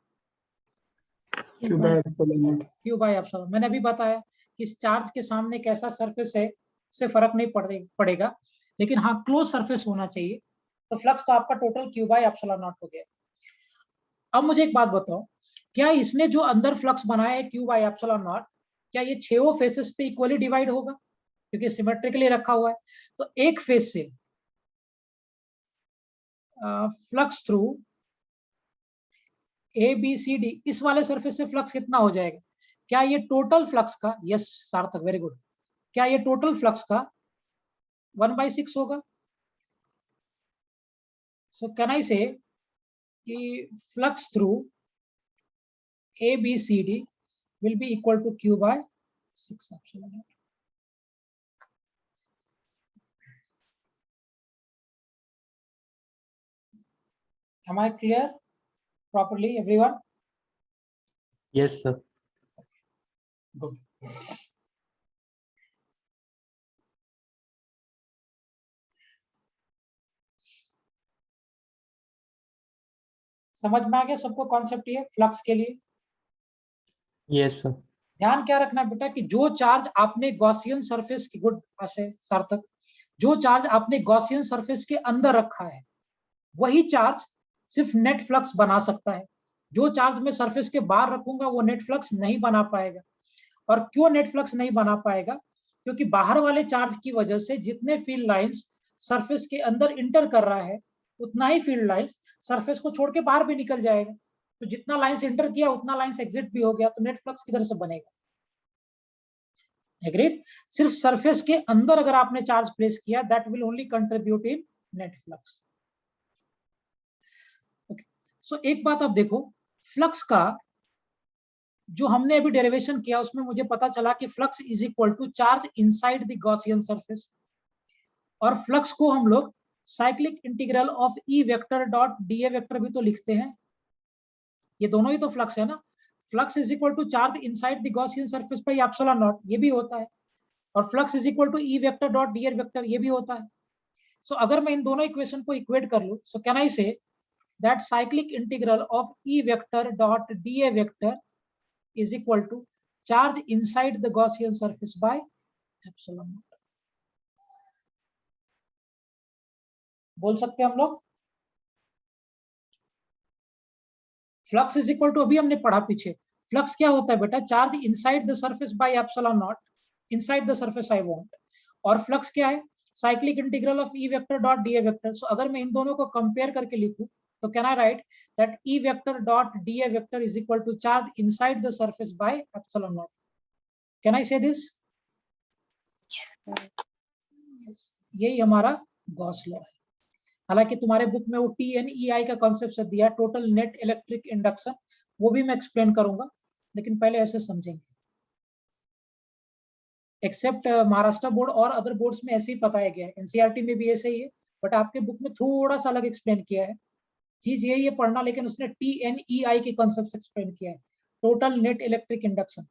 Q by epsilon naught. Q by epsilon. मैंने अभी बताया कि इस चार्ज के सामने कैसा सरफेस है उससे फर्क नहीं पड़ेगा, लेकिन हाँ क्लोज सरफेस होना चाहिए, तो फ्लक्स तो आपका total Q by epsilon not हो गया। अब मुझे एक बात बताओ, क्या इसने जो अंदर फ्लक्स बनाया है क्यू बाय एप्सिलॉन नॉट, क्या ये 6 फेसेस पे इक्वली डिवाइड होगा? क्योंकि सिमेट्रिकली रखा हुआ है, तो एक फेस से flux through A B C D, इस वाले सरफेस से फ्लक्स कितना हो जाएगा? क्या ये टोटल फ्लक्स का, यस सार्थक वेरी गुड, क्या ये टोटल फ्लक्स का 1/6 होगा? सो कैन आई से कि flux through A B C D will be equal to Q by 6 epsilon naught. Am I clear properly, everyone? Yes, sir. Good. समझ में आ गया सबको कॉन्सेप्ट ये फ्लक्स के लिए? Yes, sir. ध्यान क्या रखना बेटा कि जो चार्ज आपने गॉसियन सरफेस की, गुड आशय सार्थक, जो चार्ज आपने गॉसियन सरफेस के अंदर रखा है वही चार्ज सिर्फ नेट फ्लक्स बना सकता है। जो चार्ज मैं सरफेस के बाहर रखूंगा वो नेट फ्लक्स नहीं बना पाएगा। और क्यों नेट फ्लक्स नहीं बना पाएगा? क्योंकि बाहर वाले चार्ज की वजह से जितने फील्ड लाइंस सरफेस के अंदर इंटर कर रहा है उतना ही फील्ड लाइंस सरफेस को छोड़ के बाहर भी निकल जाएगा। तो जितना लाइंस इंटर किया उतना लाइंस एग्जिट भी हो गया, तो नेट फ्लक्स किधर से बनेगा? एग्रीड? सिर्फ सरफेस के अंदर अगर आपने चार्ज प्लेस किया that will only contribute in net flux. Okay, so एक बात आप देखो, फ्लक्स का जो हमने अभी डेरिवेशन किया उसमें मुझे पता चला कि flux is equal to charge inside the Gaussian surface, और फ्लक्स को हम लोग cyclic integral of E vector dot d A vector भी तो लिखते हैं। ये दोनों ही तो फ्लक्स है ना। Flux is equal to charge inside the Gaussian surface by epsilon naught, ये भी होता है, और flux is equal to E vector dot d A vector, ये भी होता है। सो अगर मैं इन दोनों इक्वेशन को इक्वेट कर लूं, सो can I say that cyclic integral of E vector dot d A vector is equal to charge inside the Gaussian surface by epsilon naught. बोल सकते हैं हम लोग? फ्लक्स इज इक्वल टू, अभी हमने पढ़ा पीछे, फ्लक्स क्या होता है बेटा? Charge inside the surface by epsilon naught, inside the surface I want, और फ्लक्स क्या है? Cyclic integral of E vector dot d A vector. So अगर मैं इन दोनों को कंपेयर करके लिखूं तो can I write that E vector dot dA vector is equal to charge inside the surface by epsilon naught. Can I say this? Yes. यही हमारा गॉस लॉ है। हालांकि तुम्हारे बुक में वो TNEI का कॉन्सेप्ट दिया, टोटल नेट इलेक्ट्रिक इंडक्शन, वो भी मैं एक्सप्लेन करूंगा, लेकिन पहले ऐसे समझेंगे। एक्सेप्ट महाराष्ट्र बोर्ड और अदर बोर्ड्स में ऐसे ही बताया गया है, एनसीईआरटी में भी ऐसे ही है, बट आपके बुक में थोड़ा सा अलग एक्सप्लेन किया है। चीज यही है पढ़ना, लेकिन उसने TNEI के कॉन्सेप्ट एक्सप्लेन किया है, टोटल नेट इलेक्ट्रिक इंडक्शन,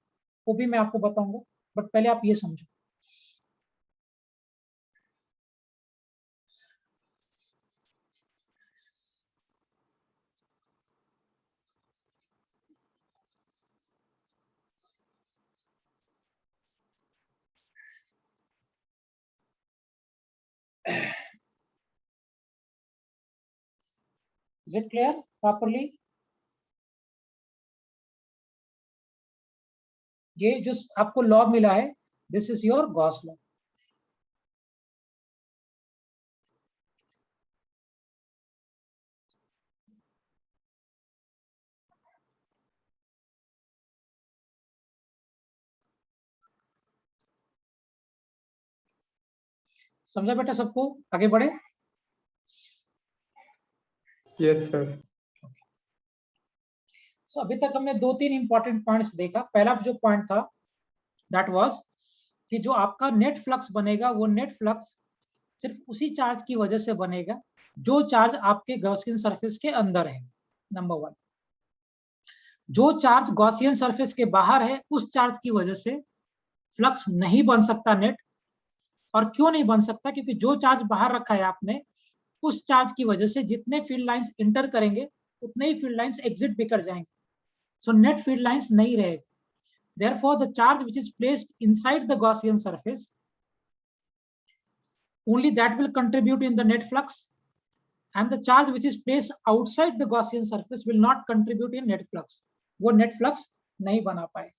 वो भी मैं आपको बताऊंगा, बट पहले आप ये समझो। Is it clear properly? ये जो आपको लॉ मिला है, this is your Gauss law. समझा बेटा सबको? आगे बढ़े? Yes, sir. सो अभी तक हमने 2-3 इंपॉर्टेंट पॉइंट्स देखा। पहला जो पॉइंट था दैट वाज कि जो आपका नेट फ्लक्स बनेगा वो नेट फ्लक्स सिर्फ उसी चार्ज की वजह से बनेगा जो चार्ज आपके गॉसियन सरफेस के अंदर है, नंबर 1। जो चार्ज गॉसियन सरफेस के बाहर है उस चार्ज की वजह से फ्लक्स नहीं बन सकता नेट। और क्यों नहीं बन सकता? क्योंकि जो चार्ज बाहर रखा है आपने, उस चार्ज की वजह से जितने फील्ड लाइंस इंटर करेंगे उतने ही फील्ड लाइंस एग्जिट भी कर जाएंगे, सो नेट फील्ड लाइंस नहीं रहेगा। Therefore, the charge which is placed inside the Gaussian surface, only that will contribute in the net flux, and the charge which is placed outside the Gaussian surface will not contribute in net flux. वो net flux नहीं बना पाए।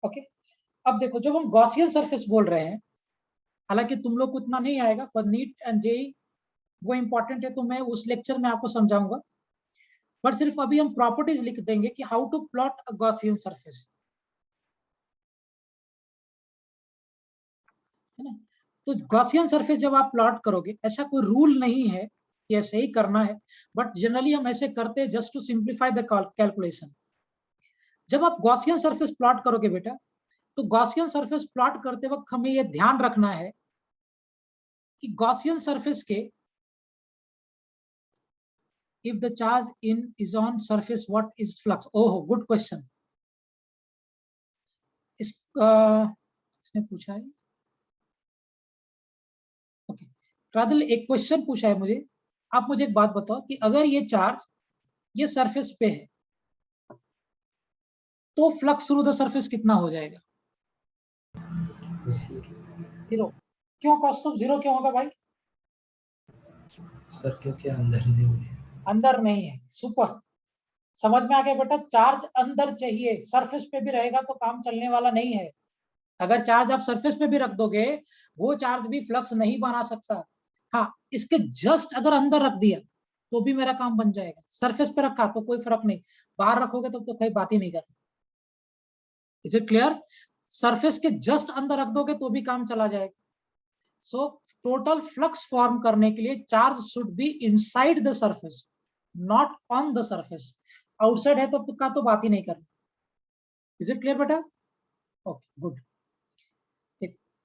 Okay, अब देखो जब हम Gaussian surface बोल रहे हैं, हालांकि तुम लोग को उतना नहीं आएगा, फॉर नीट एंड जेई वो इंपॉर्टेंट है, तो मैं उस लेक्चर में आपको समझाऊंगा। बट सिर्फ अभी हम प्रॉपर्टीज लिख देंगे कि how to plot a Gaussian surface, है ना। तो गॉसियन सरफेस जब आप प्लॉट करोगे, ऐसा कोई रूल नहीं है कि ऐसे ही करना है, बट जनरली हम ऐसे करते हैं just to simplify the calculation. जब आप गॉसियन सरफेस प्लॉट करोगे बेटा, तो गॉसियन सरफेस प्लॉट करते वक्त हमें यह ध्यान रखना है कि गॉसियन सरफेस के if the charge in is on surface, what is flux? Oh, good question. इसने पूछा है, ओके रादल एक क्वेश्चन पूछा है मुझे, आप मुझे एक बात बताओ कि अगर ये चार्ज ये सरफेस पे है तो फ्लक्स थ्रू द सरफेस कितना हो जाएगा? 0। क्यों कॉस्ट ऑफ 0 क्यों होगा भाई? सर क्योंकि अंदर नहीं है। अंदर नहीं है, सुपर, समझ में आ गया बेटा। चार्ज अंदर चाहिए, सरफेस पे भी रहेगा तो काम चलने वाला नहीं है। अगर चार्ज आप सरफेस पे भी रख दोगे, वो चार्ज भी फ्लक्स नहीं बना सकता। हाँ, इसके जस्ट अगर अंदर रख दिया तो भी मेरा काम बन जाएगा। सरफेस पे रखा तो कोई फर्क नहीं, बाहर रखोगे तो कोई बात ही नहीं करता। Is it clear? सरफेस के जस्ट अंदर रख दोगे तो भी काम चला जाएगा। सो टोटल फ्लक्स फॉर्म करने के लिए charge should be inside the surface, not on the surface. Outside है तो बात ही नहीं करनी। इज इट क्लियर बेटा? Okay good.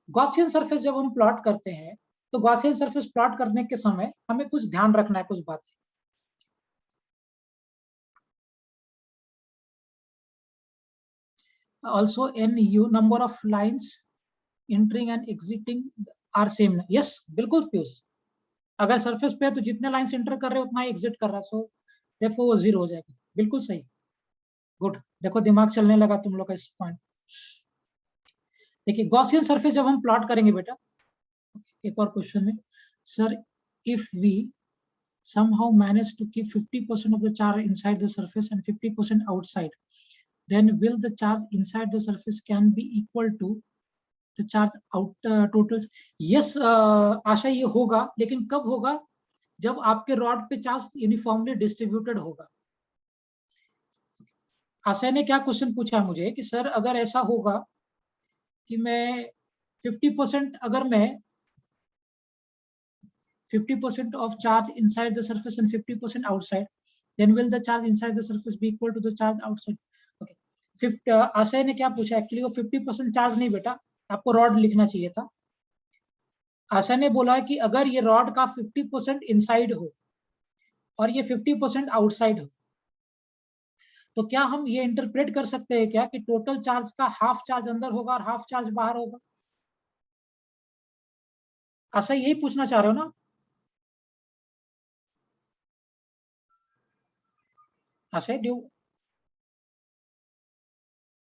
गॉसियन सरफेस जब हम प्लॉट करते हैं, तो गॉसियन सरफेस प्लॉट करने के समय हमें कुछ ध्यान रखना है, कुछ बातें। Also NU number of lines entering and exiting are same. Yes, बिल्कुल प्यूस। अगर सरफेस पे है तो जितने लाइंस एंटर कर रहे हैं उतना ही एग्जिट कर रहा है, सो देखो वो 0 हो जाएगा। बिल्कुल सही, गुड। देखो दिमाग चलने लगा तुम लोग का इस पॉइंट। देखिए गॉसियन सरफेस जब हम प्लॉट करेंगे बेटा, एक और क्वेश्चन है sir, if we somehow manage to keep 50% of the charge inside the surface and 50% outside, then will the charge inside the surface can be equal to the charge out total? Yes, आशा ये होगा, लेकिन कब होगा? जब आपके rod पे charge uniformly distributed होगा। आशा ने क्या क्वेश्चन पूछा मुझे कि सर अगर ऐसा होगा कि मैं 50% अगर मैं 50% of charge inside the surface and 50% outside, then will the charge inside the surface be equal to the charge outside? Okay. आशय ने क्या पूछा? एक्चुअली वो 50% चार्ज नहीं बेटा, आपको रॉड लिखना चाहिए था। आशय ने बोला कि अगर ये रॉड का 50% इनसाइड हो और ये 50% आउटसाइड हो, तो क्या हम ये इंटरप्रेट कर सकते हैं क्या कि टोटल चार्ज का हाफ चार्ज अंदर होगा और हाफ चार्ज बाहर होगा? आशय यही पूछना चाह रहे हो ना? आशय do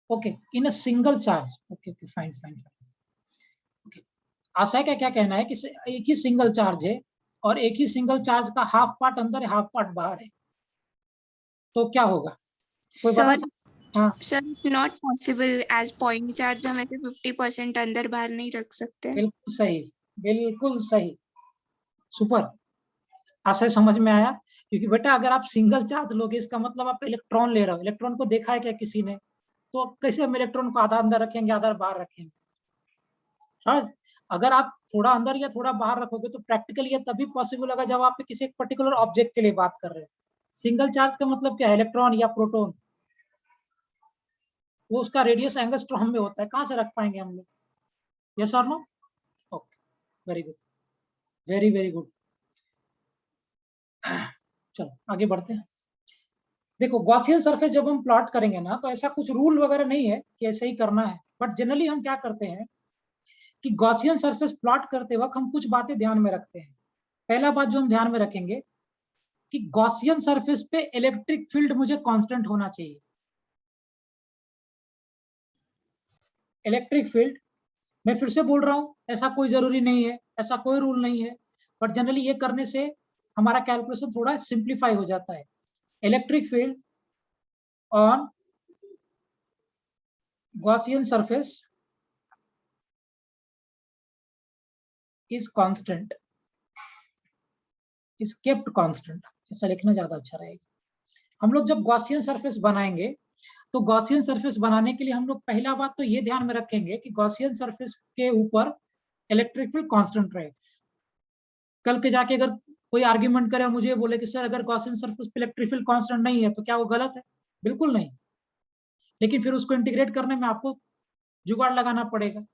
okay in a single charge, okay fine okay। आशय का क्या कहना है कि एक ही सिंगल चार्ज है और एक ही सिंगल चार्ज का हाफ पार्ट अंदर है, हाफ पार्ट बाहर है, तो क्या होगा? कोई बता सकता? हाँ sir it's not possible, as point charge हम ऐसे 50% अंदर बाहर नहीं रख सकते। बिल्कुल सही, बिल्कुल सही, सुपर। आशय समझ में आया? क्योंकि बेटा अगर आप सिंगल चार्ज लोगे, इसका मतलब आप इलेक्ट्रॉन ले रहे हो। इलेक्ट्रॉन को देखा है क्या किसी ने? तो कैसे हम इलेक्ट्रॉन को आधा अंदर रखेंगे आधा बाहर रखेंगे? हाँ, अगर आप थोड़ा अंदर या थोड़ा बाहर रखोगे तो प्रैक्टिकली ये तभी पॉसिबल होगा जब आप किसी एक पर्टिकुलर ऑब्जेक्ट के लिए बात कर रहे हैं। सिंगल चार्ज का मतलब क्या है? इलेक्ट्रॉन या प्रोटॉन, वो उसका रेडियस एंगस्ट्रॉम में होता है, कहां से रख पाएंगे हम लोग? यस और no? Okay, very good, very very good. चलो आगे बढ़ते हैं। देखो गॉसियन सरफेस जब हम प्लॉट करेंगे ना, तो ऐसा कुछ रूल वगैरह नहीं है कि ऐसे ही करना है, बट जनरली हम क्या करते हैं कि गॉसियन सरफेस प्लॉट करते वक्त हम कुछ बातें ध्यान में रखते हैं। पहला बात जो हम ध्यान में रखेंगे कि गॉसियन सरफेस पे इलेक्ट्रिक फील्ड मुझे कांस्टेंट होना चाहिए। इलेक्ट्रिक फील्ड, मैं फिर से बोल रहा हूं, ऐसा कोई जरूरी नहीं है, ऐसा कोई रूल नहीं है, बट जनरली ये करने से हमारा कैलकुलेशन थोड़ा सिंप्लीफाई हो जाता है। Electric field on Gaussian surface is constant, is kept constant, ऐसा लिखना ज्यादा अच्छा रहेगा। हम लोग जब गॉसियन सरफेस बनाएंगे तो गॉसियन सरफेस बनाने के लिए हम लोग पहला बात तो ये ध्यान में रखेंगे कि गॉसियन सरफेस के ऊपर इलेक्ट्रिक फील्ड कांस्टेंट रहे। कल के जाके अगर कोई आर्ग्यूमेंट करे और मुझे बोले कि सर अगर गॉसियन सरफेस पे इलेक्ट्रिक फील्ड कांस्टेंट नहीं है तो क्या वो गलत है? बिल्कुल नहीं, लेकिन फिर उसको इंटीग्रेट करने में आपको जुगाड़ लगाना पड़ेगा।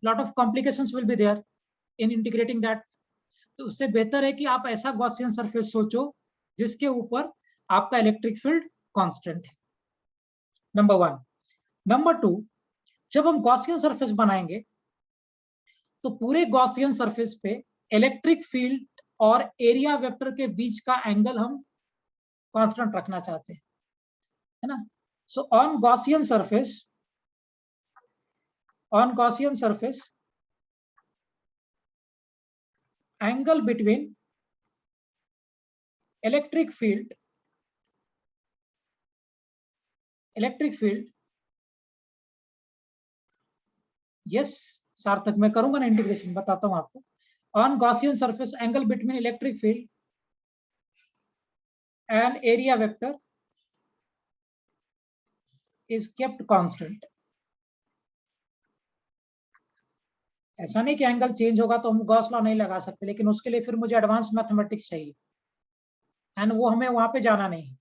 Lot of complications will be there in integrating that. तो उससे बेहतर है कि आप ऐसा गॉसियन सरफेस सोचो जिसके ऊपर आपका इलेक्ट्रिक फील्ड कांस्टेंट है, नंबर 1। नंबर 2, जब हम गॉसियन सरफेस बनाएंगे तो पूरे गॉसियन सरफेस पे इलेक्ट्रिक फील्ड और एरिया वेक्टर के बीच का एंगल हम कांस्टेंट रखना चाहते हैं, है ना। So on Gaussian surface angle between electric field yes सार्थक, मैं करूंगा ना इंटीग्रेशन, बताता हूं आपको। On Gaussian surface angle between electric field and area vector is kept constant. ऐसा नहीं कि एंगल चेंज होगा तो हम गॉस लॉ नहीं लगा सकते, लेकिन उसके लिए फिर मुझे एडवांस मैथमेटिक्स चाहिए, एंड वो हमें वहां पे जाना नहीं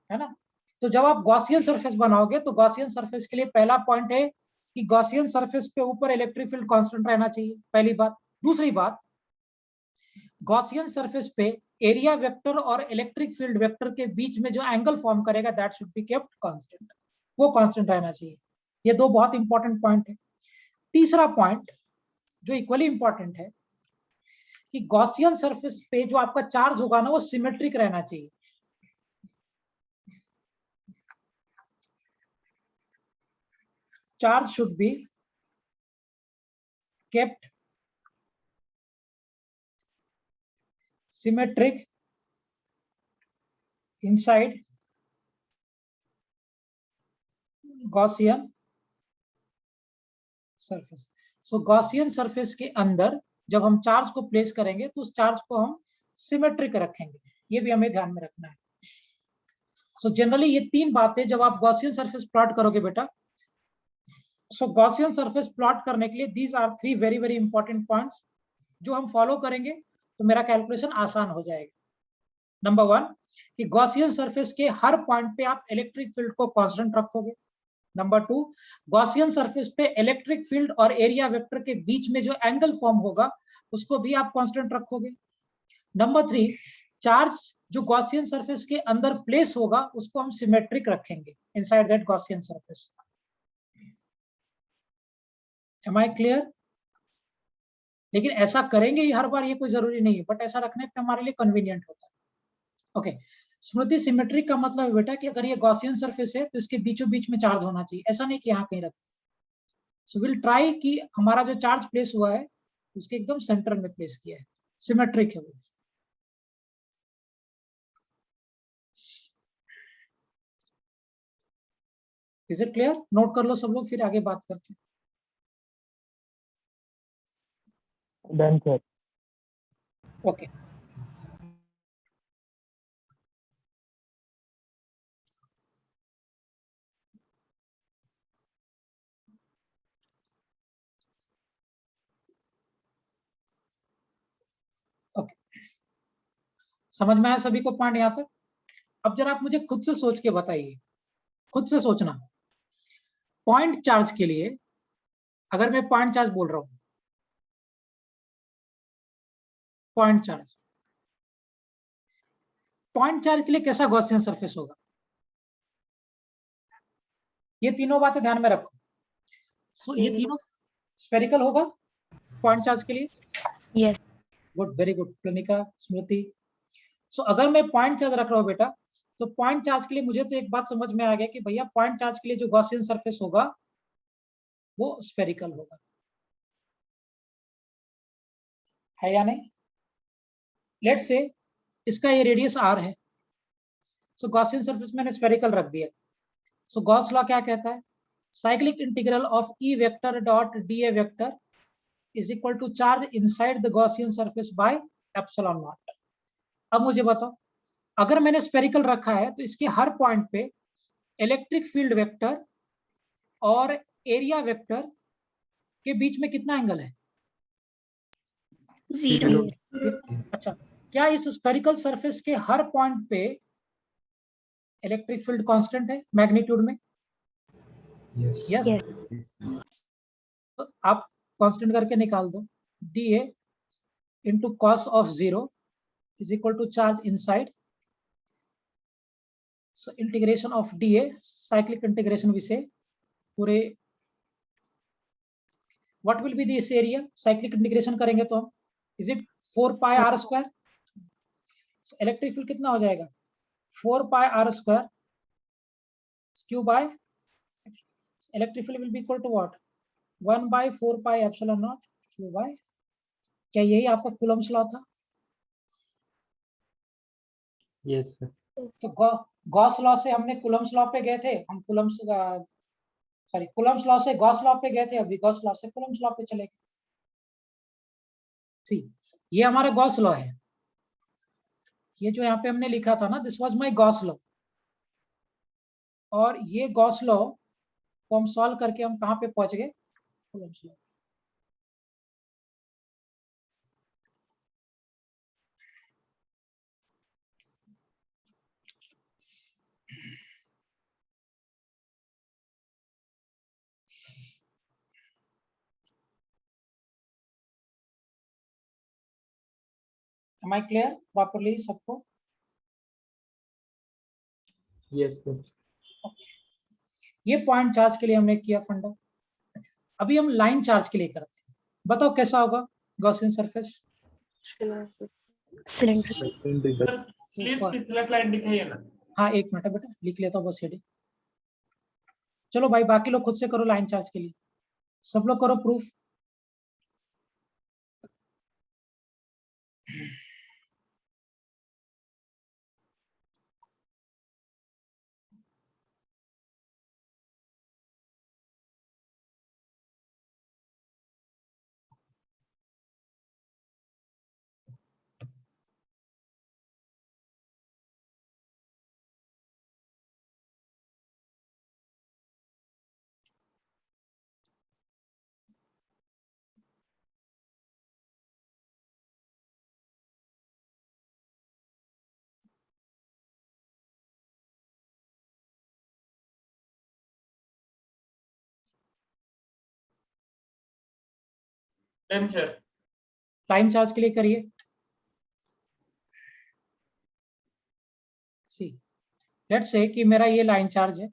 है ना। तो जब आप गॉसियन सरफेस बनाओगे तो गॉसियन सरफेस के लिए पहला पॉइंट है कि गॉसियन सरफेस पे ऊपर इलेक्ट्रिक फील्ड कांस्टेंट रहना चाहिए, पहली बात। दूसरी बात, गॉसियन सरफेस पे एरिया वेक्टर और इलेक्ट्रिक फील्ड वेक्टर के बीच में जो एंगल फॉर्म करेगा that should be kept constant, वो कांस्टेंट रहना चाहिए। ये दो बहुत इंपॉर्टेंट पॉइंट है। तीसरा पॉइंट जो इक्वली इंपॉर्टेंट है कि गॉसियन सरफेस पे जो आपका चार्ज होगा ना वो सिमेट्रिक रहना चाहिए। Charge should B kept symmetric inside Gaussian surface। So Gaussian surface के अंदर जब हम चार्ज को प्लेस करेंगे तो उस चार्ज को हम सिमेट्रिक रखेंगे, ये भी हमें ध्यान में रखना है। सो जनरली ये तीन बातें जब आप गॉसियन सरफेस प्लॉट करोगे बेटा, सो गॉसियन सरफेस प्लॉट करने के लिए these are 3 very very important points जो हम फॉलो करेंगे तो मेरा कैलकुलेशन आसान हो जाएगा। नंबर 1 कि गॉसियन सरफेस के हर पॉइंट पे आप इलेक्ट्रिक फील्ड को कांस्टेंट रखोगे। नंबर 2, गॉसियन सरफेस पे इलेक्ट्रिक फील्ड और एरिया वेक्टर के बीच में जो एंगल फॉर्म होगा उसको भी आप कांस्टेंट रखोगे। नंबर 3, चार्ज जो गॉसियन सरफेस के अंदर प्लेस होगा उसको हम सिमेट्रिक रखेंगे inside that Gaussian surface. Am I clear? लेकिन ऐसा करेंगे ही हर बार ये कोई जरूरी नहीं है, बट ऐसा रखने पे हमारे लिए कन्वीनियंट होता है। ओके स्मृति, सिमेट्रिक का मतलब है बेटा कि अगर ये गॉसियन सरफेस है तो इसके बीचों बीच में चार्ज होना चाहिए, ऐसा नहीं कि यहाँ कहीं रख। सो विल ट्राई कि हमारा जो चार्ज प्लेस हुआ है उसके एकदम सेंटर में प्लेस किया है, सिमेट्रिक है वो। Is it clear? नोट कर लो सब लोग, फिर आगे बात करते हैं। Done sir. ओके ओके, समझ में आया सभी को पॉइंट यहां तक? अब जरा आप मुझे खुद से सोच के बताइए, खुद से सोचना। पॉइंट चार्ज के लिए अगर मैं पॉइंट चार्ज बोल रहा हूं, पॉइंट चार्ज के लिए कैसा गॉसियन सरफेस होगा? ये तीनों बातें ध्यान में रखो। सो ये तीनों स्फेरिकल होगा पॉइंट चार्ज के लिए। Yes. गुड, वेरी गुड प्रणिका, स्मृति। सो अगर मैं पॉइंट चार्ज रख रहा हूं बेटा तो पॉइंट चार्ज के लिए मुझे तो एक बात समझ में आ गया कि भैया पॉइंट चार्ज के लिए जो गॉसियन सरफेस होगा वो स्फेरिकल होगा, है या नहीं? लेट्स से इसका ये रेडियस r है, सो गॉसियन सरफेस मैंने स्फेरिकल रख दिया। सो गॉस लॉ क्या कहता है? Cyclic integral of E vector dot d A vector is equal to charge inside the Gaussian surface by epsilon naught. अब मुझे बताओ, अगर मैंने स्फेरिकल रखा है तो इसके हर पॉइंट पे इलेक्ट्रिक फील्ड वेक्टर और एरिया वेक्टर के बीच में कितना एंगल है? 0. अच्छा, क्या इस स्फेरिकल सरफेस के हर पॉइंट पे इलेक्ट्रिक फील्ड कांस्टेंट है मैग्नीट्यूड में? Yes. यस। तो आप कांस्टेंट करके निकाल दो, dA into cos of 0 is equal to charge inside. So integration of dA, cyclic integration we say, पूरे what will be this area? cyclic integration करेंगे तो हम, is it 4 pi r square? So electric field कितना हो जाएगा? 4 pi r square q by electric field will be equal to what? 1 by 4 pi epsilon naught q by, क्या यही आपका Coulomb's law था? Yes, sir. तो गॉस लॉ से हमने कूलम्स लॉ पे गए थे, हम कूलम्स लॉ से गॉस लॉ पे गए थे, अभी गॉस लॉ से कूलम्स लॉ पे चले गए। सी, ये हमारा गॉस लॉ है, ये जो यहाँ पे हमने लिखा था ना, this was my Gauss law, और ये गॉस लॉ को हम सॉल्व करके हम कहाँ पे पहुंच गए? Coulomb's law. Am I clear properly सबको? Yes, sir. ये पॉइंट चार्ज के लिए हमने किया फंडा। अभी हम लाइन चार्ज के लिए करते हैं, बताओ कैसा होगा गॉसियन सरफेस? Cylindrical. प्लीज पिछला स्लाइड दिखाइए ना। हाँ, एक मिनट बेटा, लिख लेता हूँ बस हेडिंग। चलो भाई, बाकी लोग खुद से करो लाइन चार्ज के लिए, सब लोग करो proof. Done sir. Line charge के लिए करिए। सी, लेट्स से कि मेरा ये लाइन चार्ज है,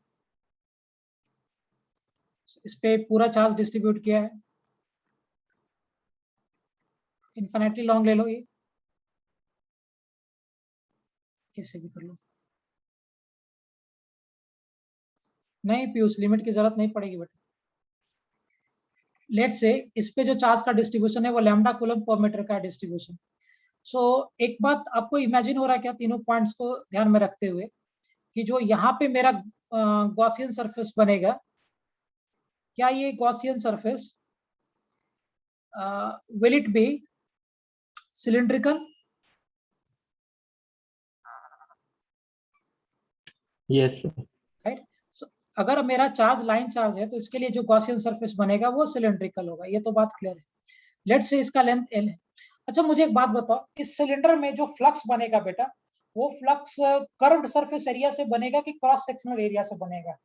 इस पे पूरा चार्ज डिस्ट्रीब्यूट किया है, इन्फिनिटली लॉन्ग ले लो, ये कैसे भी कर लो, नहीं पीयूष लिमिट की जरूरत नहीं पड़ेगी बेटा। लेट्स से इस पे जो चार्ज का डिस्ट्रीब्यूशन है वो लैम्डा कूलम पर मीटर का डिस्ट्रीब्यूशन। सो एक बात आपको इमेजिन हो रहा है क्या, तीनों पॉइंट्स को ध्यान में रखते हुए, कि जो यहाँ पे मेरा गॉसियन सरफेस बनेगा, क्या ये Gaussian surface will it be cylindrical? Yes, sir. Right. So अगर मेरा चार्ज लाइन चार्ज है तो इसके लिए जो गॉसियन सरफेस बनेगा वो सिलिंड्रिकल होगा, ये तो बात क्लियर है। लेट्स से इसका लेंथ L है। अच्छा मुझे एक बात बताओ, इस सिलेंडर में जो फ्लक्स बनेगा बेटा, वो फ्लक्स कर्व्ड सरफेस एरिया से बनेगा कि क्रॉस सेक्शनल एरिया से बनेगा?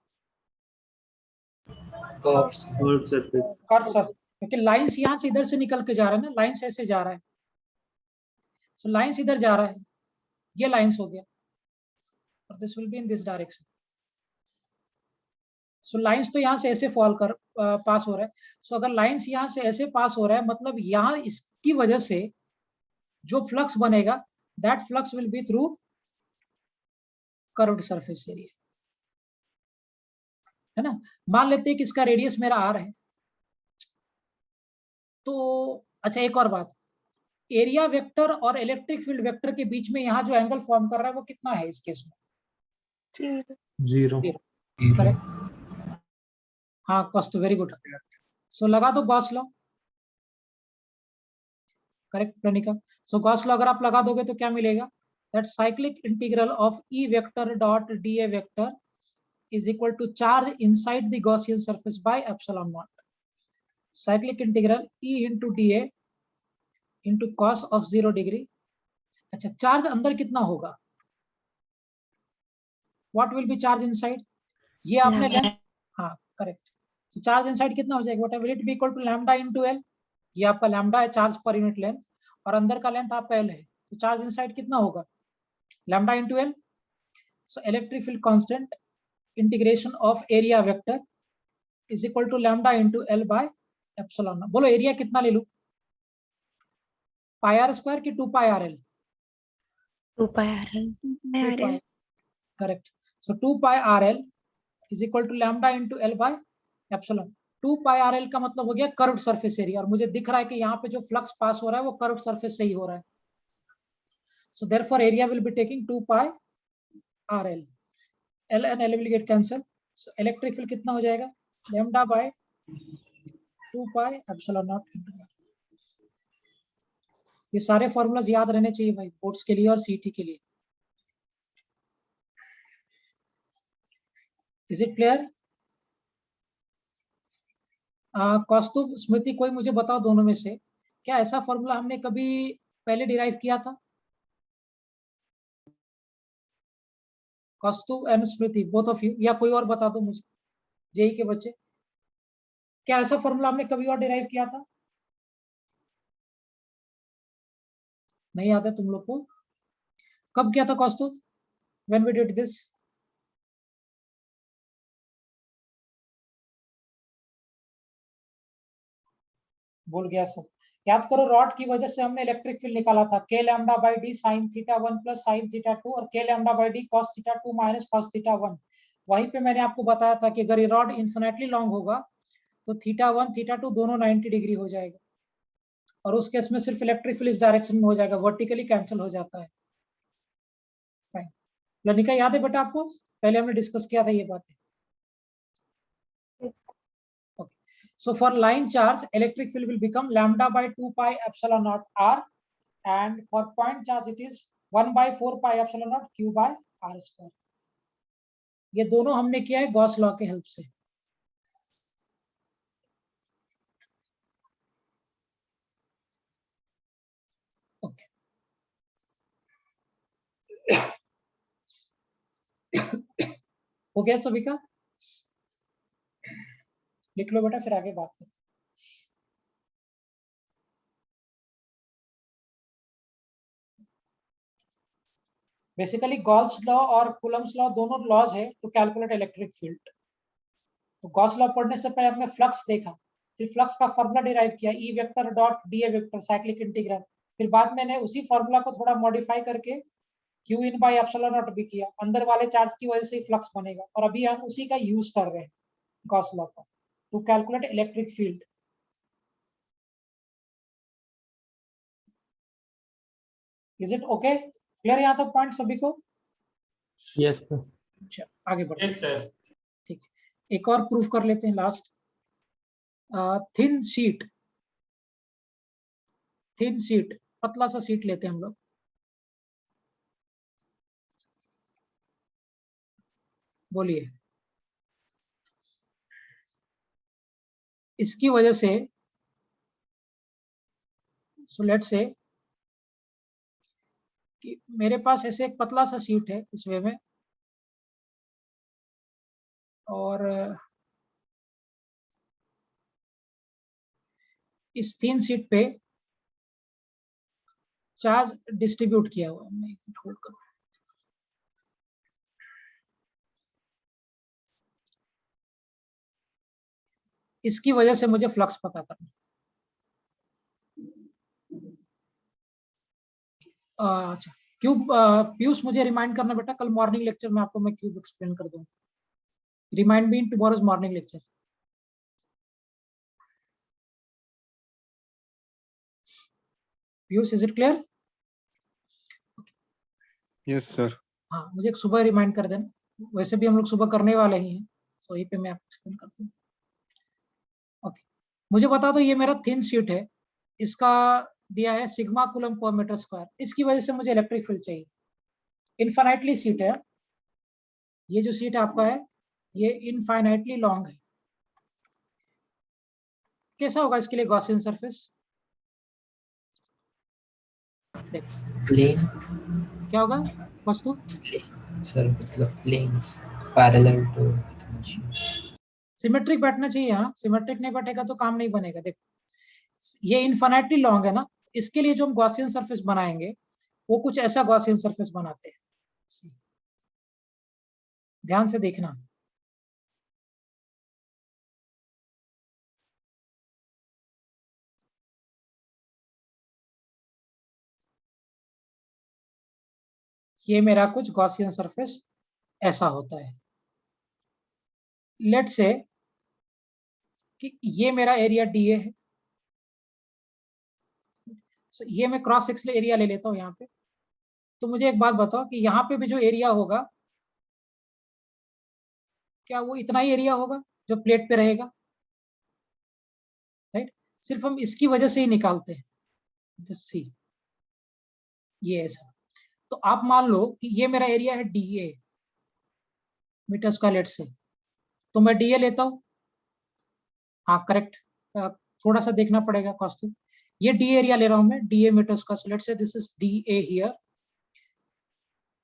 Curves. Curved surface. Curve surface, क्योंकि लाइंस यहाँ से इधर से निकल के जा रहा है ना, लाइंस ऐसे जा रहा है, सो लाइंस इधर जा रहा है, ये लाइंस हो गया, और this will be in this direction. So lines तो यहाँ से ऐसे फॉल कर पास हो रहा है, सो अगर लाइंस यहाँ से ऐसे पास हो रहा है, मतलब यहाँ इसकी वजह से जो फ्लक्स बनेगा, that flux will B through curved surface area, है ना। मान लेते हैं कि इसका रेडियस मेरा आर है, तो अच्छा एक और बात, एरिया वेक्टर और इलेक्ट्रिक फील्ड वेक्टर के बीच में यहाँ जो एंगल फॉर्म कर रहा है वो कितना है इस केस में? 0. करेक्ट, हाँ कॉस्ट, वेरी गुड। सो लगा दो गॉस लॉ, करेक्ट प्रणिका। सो गॉस लॉ अगर आप लगा दोगे तो क्या मिलेगा? that cyclic integral of E vector dot dA vector is equal to charge inside the Gaussian surface by epsilon naught. Cyclic integral E into dA into cos of 0 degree. अच्छा, charge अंदर कितना होगा? What will be charge inside? ये आपने length, हाँ correct. So charge inside कितना हो जाएगा? Whatever it be equal to lambda into L. ये आपका लैम्डा है चार्ज पर यूनिट लेंथ, और अंदर का लेंथ आपका L है, तो चार्ज इनसाइड कितना होगा? Lambda into L. So electric field constant integration of area vector is equal to lambda into L by epsilon naught. बोलो एरिया कितना ले लूं? पाई आर स्क्वायर की 2 pi r l? 2 pi RL. Correct. So 2 pi r l is equal to lambda into l by epsilon. 2 pi r l का मतलब हो गया curved surface area, और मुझे दिख रहा है कि यहाँ पे जो फ्लक्स पास हो रहा है वो कर्व्ड सरफेस से ही हो रहा है. So therefore area will be taking 2 pi r L. L and L will get cancel. So electric field कितना हो जाएगा? Lambda by 2 pi epsilon naught. ये सारे फॉर्मूलाज याद रहने चाहिए भाई, बोर्ड्स के लिए और सीटी के लिए. Is it clear? Kaustubh, Smriti, कोई मुझे बताओ दोनों में से, क्या ऐसा फॉर्मूला हमने कभी पहले डिराइव किया था? Kaustubh and Smriti, both of you, या कोई और बता दो मुझे, जेई के बच्चे, क्या ऐसा फॉर्मूला हमने कभी और डिराइव किया था? नहीं याद है तुम लोग को? कब किया था Kaustubh? When we did this? भूल गया सब. याद करो, रॉड की वजह से हमने इलेक्ट्रिक फील्ड निकाला था, के lambda by D sine theta 1 plus sine theta 2 और के lambda by D cos theta 2 minus cos theta 1. वहीं पे मैंने आपको बताया था कि अगर ये रॉड इन्फिनेटली लॉन्ग होगा तो थीटा 1 थीटा 2 दोनों 90 डिग्री हो जाएगा, और उस केस में सिर्फ इलेक्ट्रिक फील्ड इस डायरेक्शन में हो जाएगा, वर्टिकली कैंसिल हो जाता है. फाइन. लनिका याद है बेटा आपको? पहले हमने डिस्कस किया था ये बातें. So for line charge, electric field will become lambda by 2 pi epsilon naught r, and for point charge it is 1 by 4 pi epsilon naught q by r square. ये दोनों हमने किया है गॉस लॉ के हेल्प से. Okay. हो गया सभी का? लिख लो बेटा, फिर आगे बात करते हैं. बेसिकली गॉस लॉ और कूलम्स लॉ दोनों लॉज है टू कैलकुलेट इलेक्ट्रिक फील्ड. तो गॉस लॉ पढ़ने से पहले हमने फ्लक्स देखा, फिर फ्लक्स का फॉर्मूला डिराइव किया, ई vector dot d A vector cyclic integral. फिर बाद में उसी फॉर्मूला को थोड़ा मॉडिफाई करके Q in by epsilon not भी किया, अंदर वाले चार्ज की वजह से ही फ्लक्स बनेगा, और अभी हम उसी का यूज कर रहे हैं गॉस लॉ का to calculate electric field. Is it okay? Clear यहाँ तक पॉइंट सभी को? Yes sir. अच्छा, आगे बढ़ते हैं. Yes sir. ठीक है, एक और प्रूफ कर लेते हैं लास्ट. थिन शीट, पतला सा शीट लेते हैं हम लोग. बोलिए. इसकी वजह से, सो लेट्स से कि मेरे पास ऐसे एक पतला सा शीट है इस वे में, और इस थिन शीट पे चार्ज डिस्ट्रीब्यूट किया हुआ है. मैं होल्ड करूं. इसकी वजह से मुझे फ्लक्स पता करना. अच्छा, क्यूब, पीयूष मुझे रिमाइंड करना बेटा, कल मॉर्निंग लेक्चर में आपको मैं क्यूब एक्सप्लेन कर दूंगा. Remind me in tomorrow's morning lecture. Piyush, is it clear? Yes, sir. हाँ, मुझे एक सुबह रिमाइंड कर देना, वैसे भी हम लोग सुबह करने वाले ही हैं, सो यही पे मैं आपको एक्सप्लेन करता हूँ. ओके, मुझे बता दो, ये मेरा थिन शीट है, इसका दिया है सिग्मा कूलम पर मीटर स्क्वायर. इसकी वजह से मुझे इलेक्ट्रिक फील्ड चाहिए. इनफाइनाइटली सीट है, ये जो सीट आपका है ये इनफाइनाइटली लॉन्ग है। कैसा होगा इसके लिए गॉसियन सरफेस? प्लेन क्या होगा वस्तु? सर, मतलब प्लेन्स पैरेलल टू सिमेट्रिक बैठना चाहिए। हाँ, सिमेट्रिक नहीं बैठेगा तो काम नहीं बनेगा। देखो ये इनफाइनाइटली लॉन्ग है ना, इसके लिए जो हम गॉसियन सरफेस बनाएंगे वो कुछ ऐसा गॉसियन सरफेस बनाते हैं। ध्यान से देखना। ये मेरा कुछ गॉसियन सरफेस ऐसा होता है। लेट्स से कि ये मेरा एरिया डीए है। So, ये मैं क्रॉस सेक्शनल एरिया ले लेता हूं यहाँ पे। तो मुझे एक बात बताओ कि यहाँ पे भी जो एरिया होगा क्या वो इतना ही एरिया होगा जो प्लेट पे रहेगा? राइट, सिर्फ हम इसकी वजह से ही निकालते हैं। जस्ट सी, ये ऐसा। तो आप मान लो कि ये मेरा एरिया है डीए मीटर स्क्वायर लेट से, तो मैं डीए लेता हूँ। हाँ करेक्ट, थोड़ा सा देखना पड़ेगा कॉस्ट्यूम। ये डी एरिया ले रहा हूं मैं, d A metre square, let's say this is d A here.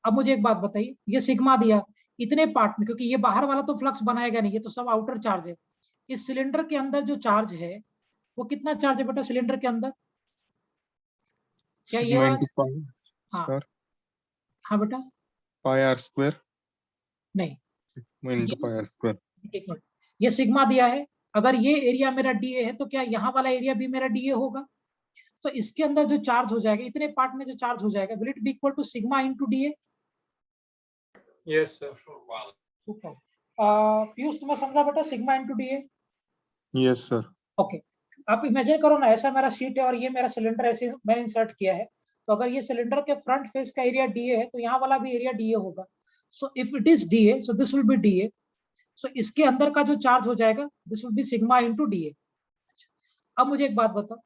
अब मुझे एक बात बताइए, ये सिग्मा दिया इतने पार्ट में, क्योंकि ये बाहर वाला तो फ्लक्स बनाएगा नहीं, ये तो सब आउटर चार्ज है। इस सिलेंडर के अंदर जो चार्ज है वो कितना चार्ज है बेटा सिलेंडर के अंदर? क्या ये वाला? हाँ स्क्वायर हाँ बेटा, पाई आर स्क्वायर नहीं, इनटू पाई आर स्क्वायर। एक मिनट, ये सिग्मा दिया है। अगर ये एरिया मेरा डीए है तो क्या यहाँ वाला एरिया भी मेरा डीए होगा? तो इसके अंदर जो चार्ज हो जाएगा, इतने पार्ट में जो चार्ज हो जाएगा, will it be equal to sigma into d A? Yes sir. Super. Piyush तुम्हें समझा बेटा sigma into d A? Yes sir. Okay, आप इमेजिन करो ना, ऐसा मेरा शीट है और ये मेरा सिलेंडर ऐसे मैंने इंसर्ट किया है। तो अगर ये सिलेंडर के फ्रंट फेस का एरिया डीए है तो यहाँ वाला भी एरिया डीए होगा। So if it is d A, so this will be d A. So इसके अंदर का जो चार्ज हो जाएगा this will be sigma into d A. अब मुझे एक बात बताओ,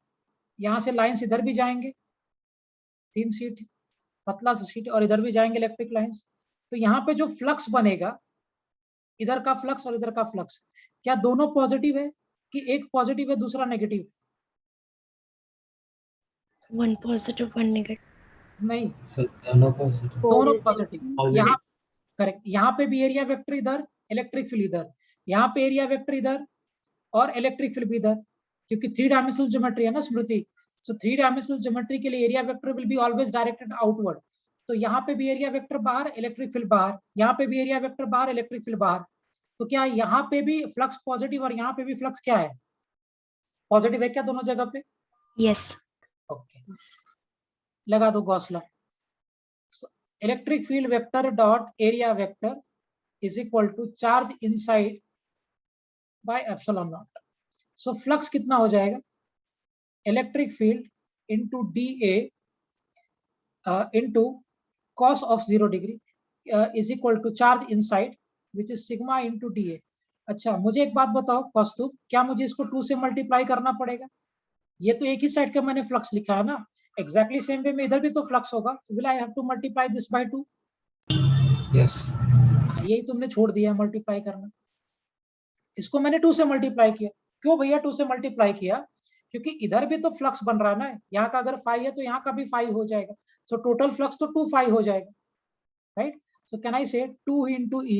यहाँ से लाइन्स इधर भी जाएंगे, 3 शीट पतला सा शीट, और इधर भी जाएंगे इलेक्ट्रिक लाइन्स। तो यहाँ पे जो फ्लक्स बनेगा, इधर का फ्लक्स और इधर का फ्लक्स, क्या दोनों पॉजिटिव है कि एक पॉजिटिव है दूसरा negative? One positive, one negative. नहीं, सर, दोनों पॉजिटिव। दोनों पॉजिटिव। Positive. यहाँ करेक्ट, यहाँ पे भी एरिया वेक्टर इधर, इलेक्ट्रिक फील्ड इधर, यहाँ पे एरिया वेक्टर इधर और इलेक्ट्रिक फील्ड भी इधर, क्योंकि 3 डायमेंशनल ज्योमेट्री है ना स्मृति। सो 3 डायमेंशनल ज्योमेट्री के लिए area vector will be always directed outward. तो यहाँ पे भी एरिया वेक्टर बाहर, इलेक्ट्रिक फील्ड बाहर, यहाँ पे भी एरिया वेक्टर बाहर, इलेक्ट्रिक फील्ड बाहर। तो क्या यहाँ पे भी फ्लक्स पॉजिटिव और यहाँ पे भी फ्लक्स क्या है, पॉजिटिव है क्या दोनों जगह पे? Yes. ओके, लगा दो Gauss law. Electric field vector dot area vector is equal to charge inside by epsilon naught. So flux कितना हो जाएगा, electric field into d A into cos of 0 degree is equal to charge inside which is sigma into dA। अच्छा मुझे एक बात बताओ कौस्तुभ, क्या मुझे इसको 2 से मल्टीप्लाई करना पड़ेगा? ये तो एक ही साइड का मैंने फ्लक्स लिखा है ना, एग्जैक्टली सेम वे में इधर भी तो फ्लक्स होगा। Will I have to multiply this by 2? Yes. यही तुमने छोड़ दिया मल्टीप्लाई करना, इसको मैंने 2 से मल्टीप्लाई किया। क्यों भैया 2 से मल्टीप्लाई किया? क्योंकि इधर भी तो फ्लक्स बन रहा है ना, यहाँ का अगर फाई है तो यहाँ का भी फाई हो जाएगा। सो टोटल फ्लक्स तो 2 फाई हो जाएगा, राइट? सो कैन आई से 2 into E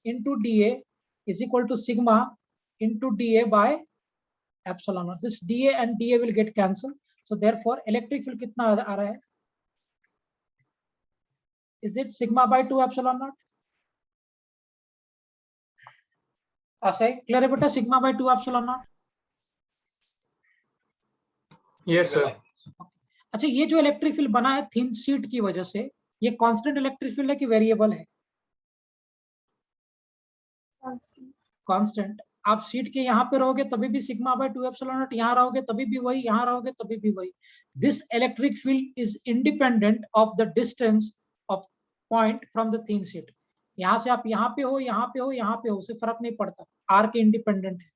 into dA is equal to sigma into dA by epsilon naught. This dA and dA will get cancelled. So therefore electric field कितना आ रहा है? Is it sigma by 2 epsilon naught? ऐसे clear है बेटा, sigma bye 2 epsilon naught. Yes sir. अच्छा ये जो electric field बना है थिन शीट की वजह से, ये कांस्टेंट इलेक्ट्रिक फील्ड है कि वेरिएबल है? कांस्टेंट। आप शीट के यहाँ पे रहोगे तभी भी सिग्मा बाय 2 एप्सिलॉन नॉट, यहाँ रहोगे तभी भी वही, यहाँ रहोगे तभी भी वही। This electric field is independent of the distance of point from the thin sheet. यहाँ से आप यहाँ पे हो, यहाँ पे हो, यहाँ पे हो, उससे फर्क नहीं पड़ता, आर के इंडिपेंडेंट है,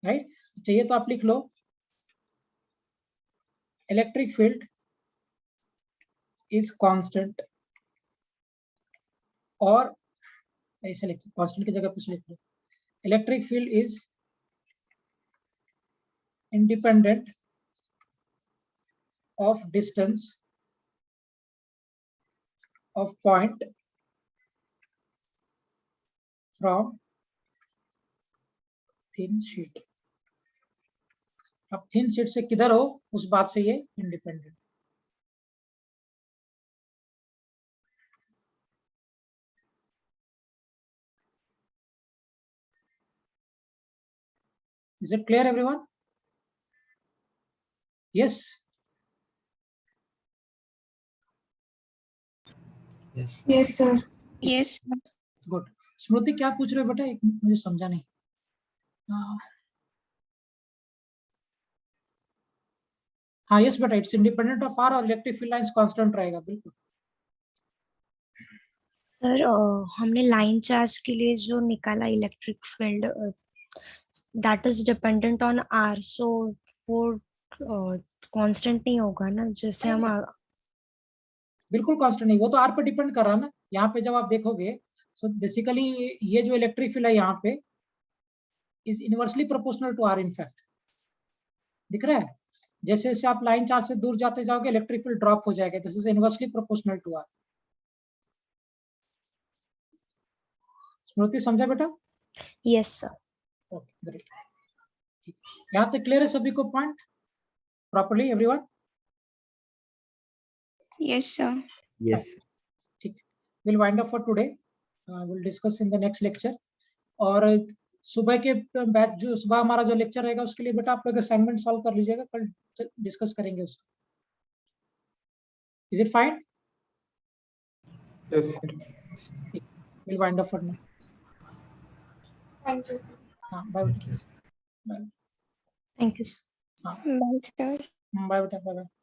राइट? चाहिए तो आप लिख लो इलेक्ट्रिक फील्ड is constant, और ऐसे लिख कांस्टेंट की जगह कुछ लिख लो, electric field is independent of distance of point from thin sheet. अब थिन शीट से किधर हो उस बात से ये independent. Is it clear, everyone? Yes. Yes. Yes, sir. Yes. Good. स्मृति क्या पूछ रहे हो बेटा, एक मुझे समझा नहीं। हाँ यस बेटा, इट्स इंडिपेंडेंट ऑफ आर और इलेक्ट्रिक फील्ड लाइंस कांस्टेंट रहेगा, बिल्कुल। सर हमने लाइन चार्ज के लिए जो निकाला electric field that is dependent on r, so वो कांस्टेंट नहीं होगा ना, जैसे हम बिल्कुल कांस्टेंट नहीं, वो तो आर पे डिपेंड कर रहा है ना। यहाँ पे जब आप देखोगे, सो बेसिकली ये जो इलेक्ट्रिक फील्ड है यहाँ पे is inversely proportional to r. In fact दिख रहा है, जैसे जैसे आप लाइन चार्ज से दूर जाते जाओगे इलेक्ट्रिक फील्ड ड्रॉप हो जाएगा, this is inversely proportional to r. Smriti समझा बेटा? Yes sir. ओके ग्रेट, यहाँ तक क्लियर है सभी को point properly everyone? Yes, sir. Yes. ठीक, we'll wind up for today. We'll discuss in the next lecture. और सुबह के बैच जो सुबह हमारा जो लेक्चर रहेगा उसके लिए बेटा आप लोग असाइनमेंट सॉल्व कर लीजिएगा, कल डिस्कस करेंगे उसका। Is it fine? Yes, sir. We'll wind up for now. Thank you हाँ बाय बेटा, थैंक यू हाँ Bye, sir. बाय बेटा, बाय बाय।